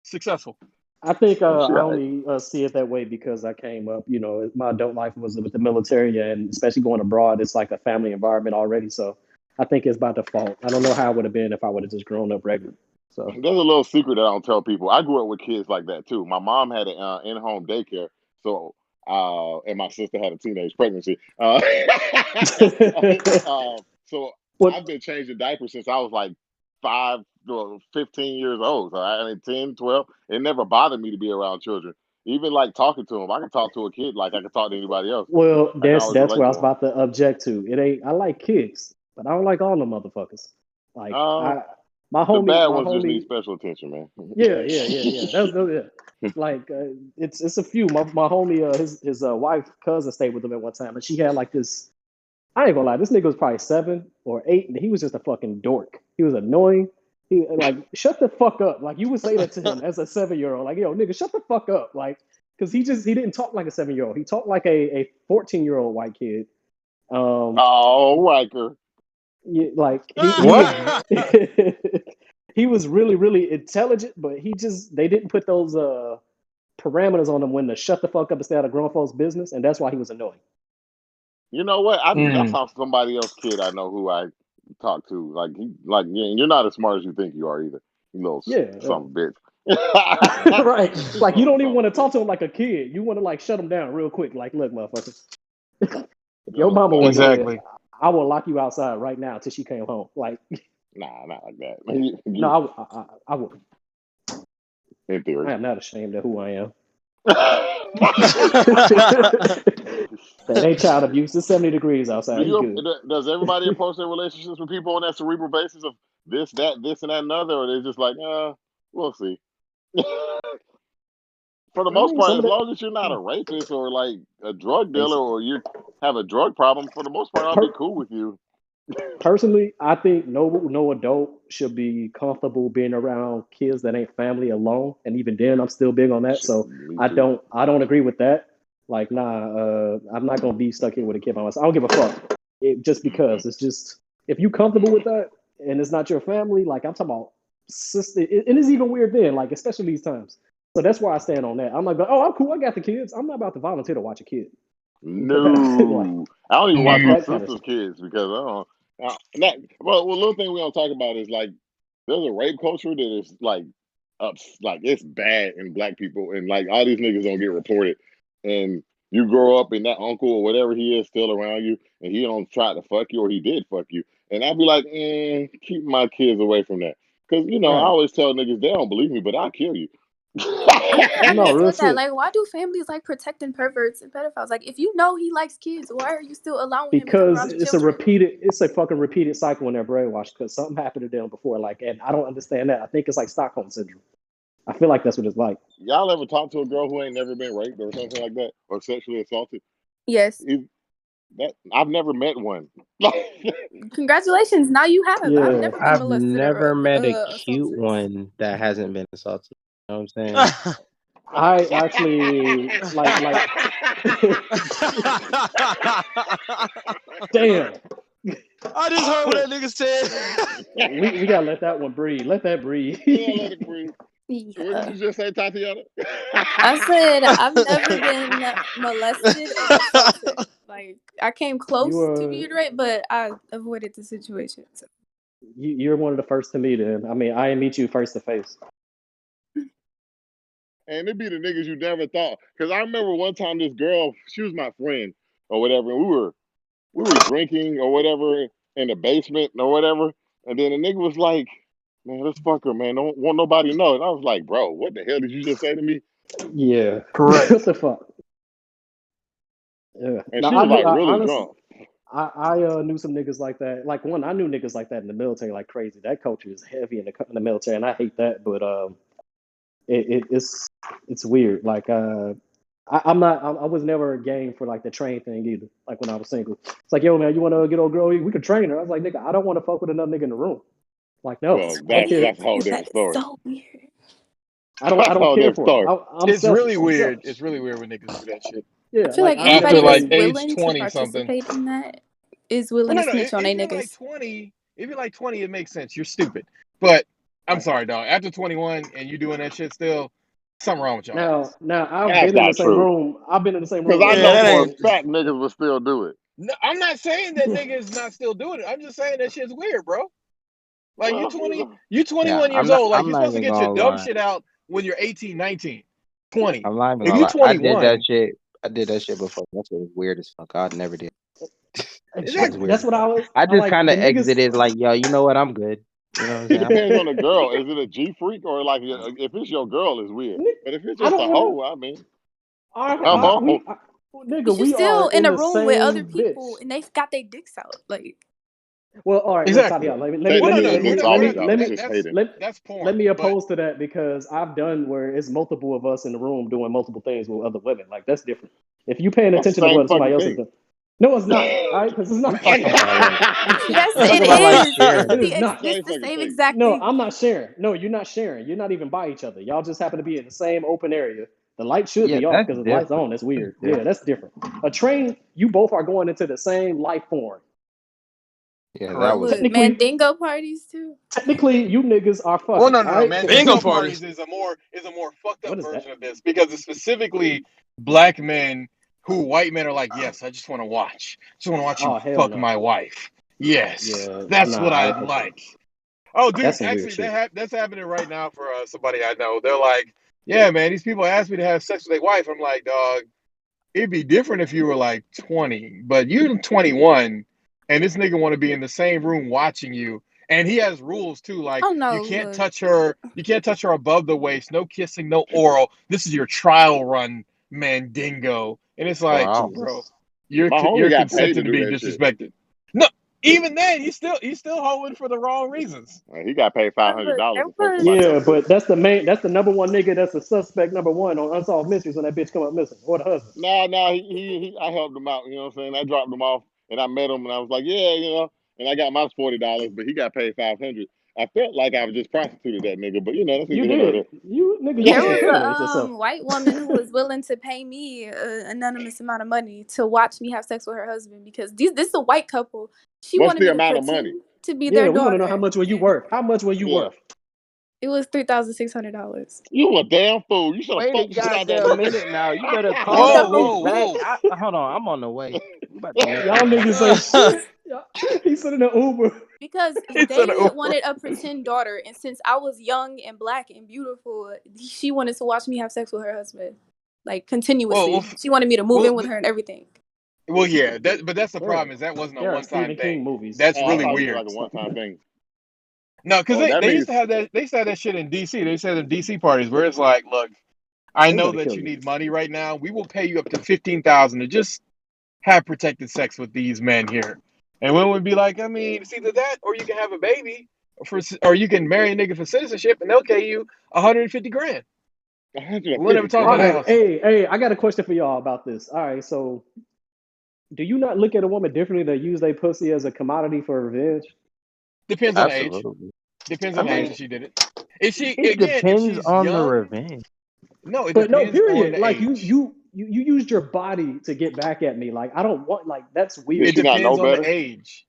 successful. I think Oh, shit, I only see it that way because I came up. My adult life was with the military, and especially going abroad, it's like a family environment already. So I think it's by default. I don't know how it would have been if I would have just grown up regular. So There's a little secret that I don't tell people. I grew up with kids like that too. My mom had an in-home daycare, so and my sister had a teenage pregnancy. So what? I've been changing diapers since I was like 15 years old. So I mean 10, 12. It never bothered me to be around children. Even like talking to them, I can talk to a kid like I can talk to anybody else. Well, I can that's always that's relate where I to was them. about to object to. It ain't. I like kids, but I don't like all the motherfuckers. Like Uh, I, my the homie, bad my ones just need homie. special attention, man. Yeah. Yeah. Like it's a few. My homie, his wife cousin stayed with him at one time, and she had like this. I ain't gonna lie, this nigga was probably 7 or 8, and he was just a fucking dork. He was annoying. He like shut the fuck up. Like you would say that to him as a 7-year old. Like yo, nigga, shut the fuck up. Like because he didn't talk like a 7-year old. He talked like a 14-year-old white kid. Um, Oh, Riker. like he What? was he was really intelligent, but they didn't put those parameters on him when to shut the fuck up and stay out of grown folks' business, and that's why he was annoying. You know what? That's Mm. how somebody else kid I know who I talk to. Like yeah, you're not as smart as you think you are either. You little Yeah. son of a bitch. Right. You Like you little don't even son of want a to bitch. talk to him like a kid. You want to like shut him down real quick. Like, look, motherfucker, if You your little mama son of wasn't a bitch. here, Exactly. I will lock you outside right now till she came home. Like, Nah, not like that. no, I would. In I theory. am not ashamed of who I am. Do That ain't child abuse. It's 70 degrees outside. He you good. does everybody approach their relationships with people on that cerebral basis of this, that, this, and that, and other, or they just like, we'll see. For the I most mean, some part, of as the long as you're not a rapist or like a drug dealer it's, or you have a drug problem, for the most part, I'll be per, cool with you. personally, I think no adult should be comfortable being around kids that ain't family alone. And even then, I'm still big on that. Shit, So me I too. don't agree with that. Like, nah, I'm not gonna be stuck here with a kid by myself. I don't give a fuck. Just Mm-mm. because it's just if you comfortable with that and it's not your family, like I'm talking about sister, it is even weird then, like especially these times. So that's why I stand on that. I'm like, oh, I'm cool. I got the kids. I'm not about to volunteer to watch a kid. Like No, I don't even watch like my No. that kind of sister's shit. kids because I don't. That well, little thing we don't talk about is like there's a rape culture that is like like it's bad in black people, and like all these niggas don't get reported, and you grow up and that uncle or whatever he is still around you, and he don't try to fuck you or he did fuck you, and I'd be like, keep my kids away from that, because I Right. always tell niggas they don't believe me, but I'll kill you. I never No, real understood that. shit. Like, why do families like protecting perverts and pedophiles? Like, if you know he likes kids, why are you still allowing him to come Because around your children? it's a fucking repeated cycle in their brainwash because something happened to them before. Like, and I don't understand that. I think it's like Stockholm syndrome. I feel like that's what it's like. Y'all ever talk to a girl who ain't never been raped or something like that, or sexually assaulted? Yes. That I've never met one. Like, Congratulations. Now you have. I've Yeah. never been I've molested or never met a cute assaulted. one that hasn't been assaulted. You know what I'm saying? I actually like damn. I just heard what that nigga said. We gotta let that one breathe. Let that breathe. yeah, let it breathe. What did Yeah. you just say, Tatiana? I said I've never been molested or assaulted. Like I came close to being raped, but I avoided the situation. So. You're one of the first to meet him. I mean, I didn't meet you face to face. And it be the niggas you never thought. Because I remember one time this girl, she was my friend or whatever, and we were drinking or whatever in the basement or whatever, and then the nigga was like, "Man, let's fuck her, man. Don't want nobody to know." And I was like, "Bro, what the hell did you just say to me?" Yeah. Correct. What the fuck? Yeah. And Now she I was knew. like I really honestly, drunk. I knew some niggas like that. Like one, I knew niggas like that in the military like crazy. That culture is heavy in the military, and I hate that. But it's weird. Like I'm not. I was never game for like the train thing either. Like when I was single, it's like, yo man, you want to get old girl? We could train her. I was like, nigga, I don't want to fuck with another nigga in the room. Like no, Well, That's I don't that's care. weird. that's a whole different That is story. so weird. I That's a don't whole care different for it. story. I'm It's selfish. really I'm weird. selfish. It's really weird when niggas do that shit. I Yeah, feel like like I'm After anybody never like that's gonna. age willing to 20 something. participate in that is willing Well, to no, no. snitch on If they you're like niggas. 20, if you're like 20, it makes sense. You're stupid. But I'm Right. sorry, dog. After 21 and you doing that shit still, something wrong with your ass. Now I've That's been in the not same true. room. I've been in the same room Because with I a Yeah, know lot of that for a ain't. people. fact niggas will still do it. No, I'm not saying that niggas not still doing it. I'm just saying that shit's weird, bro. Like Well, you Yeah, 21 years old. Like I'm you're not supposed to even get your gonna dumb lie. shit out when you're 18, 19, 20. I'm not even If gonna you lie. I did that 21, shit. I did that shit before. That shit was weird as fuck. I never did. That shit was exactly. weird That's as what fuck. I was. I I just like kind the of niggas. exited like, yo, you know what? I'm good. You know what I'm it saying? depends on the girl. Is it a G freak or like if it's your girl, it's weird. But if it's I just don't a want to. hoe, I mean, come I on. nigga, But you we are still in in a the room with other same bitch. people and they've got their dicks out. Like Well, all right, look, Exactly. Tatiana, Well, Taking no, the no, dicks off is let me just hating. that's let porn. me But oppose to that because I've done where it's multiple of us in the room doing multiple things with other women. Like that's different. If you paying That's the attention to same what somebody fucking else is thing. doing, no, it's not. All right, because it's I'm not. talking about like, yes, I'm it talking about like is. sharing. It It's is the not. this Same the fucking same thing. exact No, thing. I'm not sharing. No, you're not sharing. You're not even by each other. Y'all just happen to be in the same open area. The light should Yeah, be off that's because the light's different. on. That's That's weird. Yeah, different. that's different. A train, you both are going into the same life form. Yeah, that correct. was. What mandingo parties too? Technically, you niggas are Well, fucking. no, All no, no. right, Man, because it's Bingo dingo not. parties. parties is a more fucked What up is that? version of this because it's specifically black men who white men are like, yes, I just want to watch. Just want to watch you Oh hell fuck no. my wife. Yes, Yeah, that's what nah. I'd like. Oh, dude, That's some weird actually, shit. that's happening right now for somebody I know. They're like, yeah, man, these people ask me to have sex with their wife. I'm like, dog, it'd be different if you were like 20, but you're 21, and this nigga want to be in the same room watching you. And he has rules too, like Oh no, look. you can't touch her above the waist, no kissing, no oral. This is your trial run, mandingo. And it's like, Wow. bro, Jesus. My homie you're got paid to consenting to do being that shit. disrespected. No, even then, he's still holding for the wrong reasons. He got paid Look, $500 there to fuck was somebody Yeah, else bitch. but that's the main. That's the number one nigga. That's the suspect number one on unsolved mysteries when that bitch come up missing or the husband. Nah, I helped him out. You know what I'm saying? I dropped him off, and I met him, and I was like, yeah, and I got my $40, but he got paid 500. I felt like I was just prostituted that nigga, but that's You neither here nor did. there. You nigga, you there just was incriminated a yourself. white woman who was willing to pay me an anonymous amount of money to watch me have sex with her husband because this is a white couple. She What's wanted the me to amount of money? pretend to be their Yeah, we want to know how daughter, much were you and worth. How much were you Yeah, worth? it was $3,600. you a damn fool. You should have Wait a fucked the shit out of that goddamn nigga. minute now. You better call Whoa, that No, bitch whoa, back. whoa. Hold on. I'm on the way. We about to make Y'all this niggas happen. ain't shit. He said in the Uber. because It's an they over. wanted a pretend daughter, and since I was young and black and beautiful, she wanted to watch me have sex with her husband, like Well, continuously. She wanted me to move well, in with her and everything. well, yeah. But that's the There, problem is that wasn't a there are one time Stephen King thing. movies. That's Oh, I really thought Uh, you meant weird. like a one-time thing. No, because Oh, that they used means to have that. They used to have that shit in DC. They used to have the DC parties where it's like, look, I I'm know gonna that kill you you. need money right now. We will pay you up to 15,000 to just have protected sex with these men here. And women would be like, I mean, it's either that or you can have a baby, or you can marry a nigga for citizenship, and they'll pay you 150 grand. We'll never 150 talk All about the grand. right, house. hey, I got a question for y'all about this. All right, so do you not look at a woman differently that use their pussy as a commodity for revenge? Depends on the age. Absolutely. Depends I on the age mean, that she did it. If she it again, if depends she's on the young, revenge. no, it But no, depends on period. the Like age. you used your body to get back at me. Like I don't want like that's Did It weird. she not know depends on the better? age.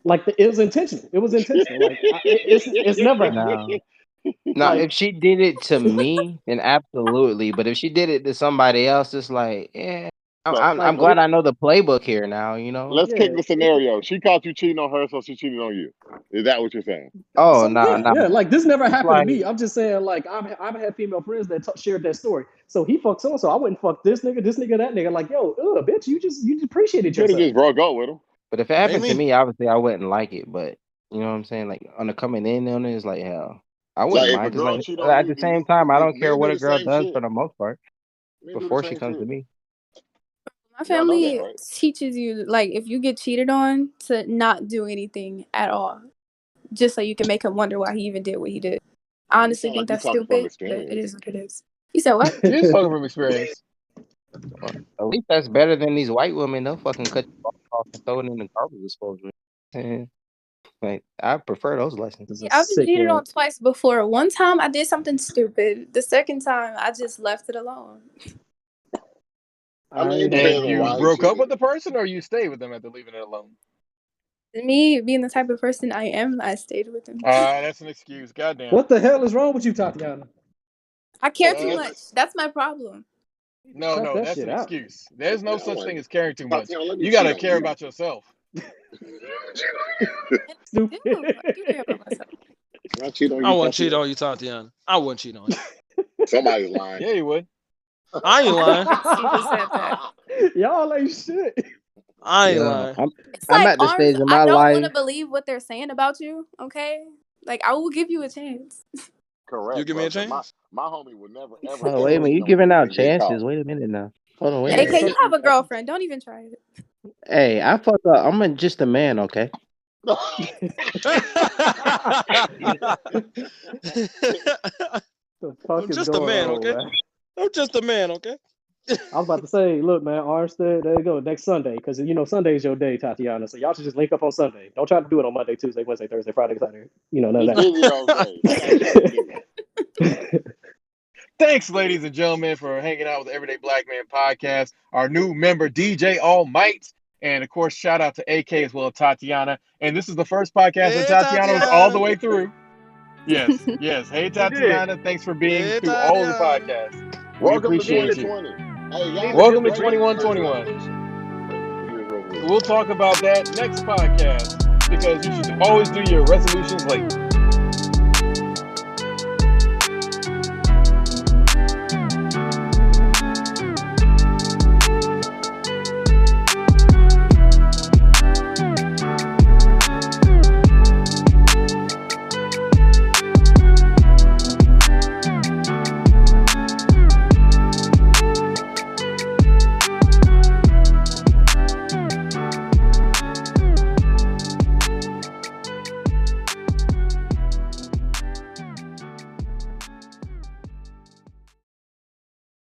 Like it was intentional. It was intentional. Like it's never. Now, Now, Like, if she did it to me, then absolutely. But if she did it to somebody else, it's like, yeah. I'm So I'm, like I'm glad it, I know the playbook here now. You know. let's kick yeah. the scenario. She caught you cheating on her, so she cheated on you. Is that what you're saying? Oh, So nah, yeah, nah. yeah. Like this never It's happened to like, me. I'm just saying, like I've had female friends that shared that story. So he fucked so and so. I wouldn't fuck this nigga, that nigga. Like yo, bitch, you just You appreciated could have yourself. just broke up with him. but if it Ain't happened to me. me, obviously I wouldn't like it. But you know what I'm saying? Like on the coming in on it, it's like hell. I Like wouldn't if a mind because girl like cheat on at you, the do same you? time, I Do don't care men what do a the girl same does for shit? the most part Men do the before she same comes to shit. me. My Y'all know that, family right? teaches you, like, if you get cheated on, to not do anything at all, just so you can make him wonder why he even did what he did. I You honestly sound like think you that's talking from stupid, but it experience. is what it is. You said what? She is talking from experience. Well, at least that's better than these white women. They'll fucking cut you off and throw it in the garbage disposal. Like I prefer those lessons. This is Yeah, a I've been sick cheated word. on twice before. One time I did something stupid. The second time I just left it alone. I I mean, it ain't had And depends on you why he broke up cheated. with the person, or you stayed with them after leaving it alone? Me being the type of person I am, I stayed with him. That's an excuse. Goddamn. What the hell is wrong with you, Tatiana? I care too That's much. That's my problem. No, Cut no, that that's shit an out. excuse. There's no yeah. I such thing went. as caring too much. Tatiana, let me You cheat gotta on care you. about yourself. And I do. Stupid. I do care about myself. Can I cheat on I you, wouldn't cheat Tatiana? on you, Tatiana. I wouldn't cheat on you. Somebody's lying. Yeah, you would. I ain't lying. See who said that. Y'all ain't shit. I ain't Yeah, lying. It's I'm like, at the Arms, stage in I my don't want to life. believe what they're saying about you, okay? Like, I will give you a chance. You Correct, give me bro. a Because chance? my homie would never, ever, Oh, wait a ever minute, cheat you on giving me out and get caught. chances? Wait a minute now. Hold on, wait a Yeah, AK, minute. you so have a girlfriend. Don't even try it. Hey, I fuck up. Just a man, okay? the fuck I'm is just a going man, on, okay? man? I'm just a man, okay? I was about to say, look, man, Armstead, there you go, next Sunday, because Sunday's your day, Tatiana. So y'all should just link up on Sunday. Don't try to do it on Monday, Tuesday, Wednesday, Thursday, Friday, Saturday. None Just of busy those days. I got shit to do. that. Thanks, ladies and gentlemen, for hanging out with the Everyday Black Man podcast. Our new member, DJ All Might. And of course, shout out to AK as well as Tatiana. And this is the first podcast that Hey, Tatiana was all the Tatiana. way through. Yes, yes. Hey, She did. Tatiana. Thanks for being Hey, through all of the Tatiana. podcasts. We Welcome to appreciate you. 2020. Hey, Need y'all, to Welcome get to the wait. New Year's 2121. resolution. What's the New Year's resolution? We'll talk about that next podcast because you should always do your resolutions late.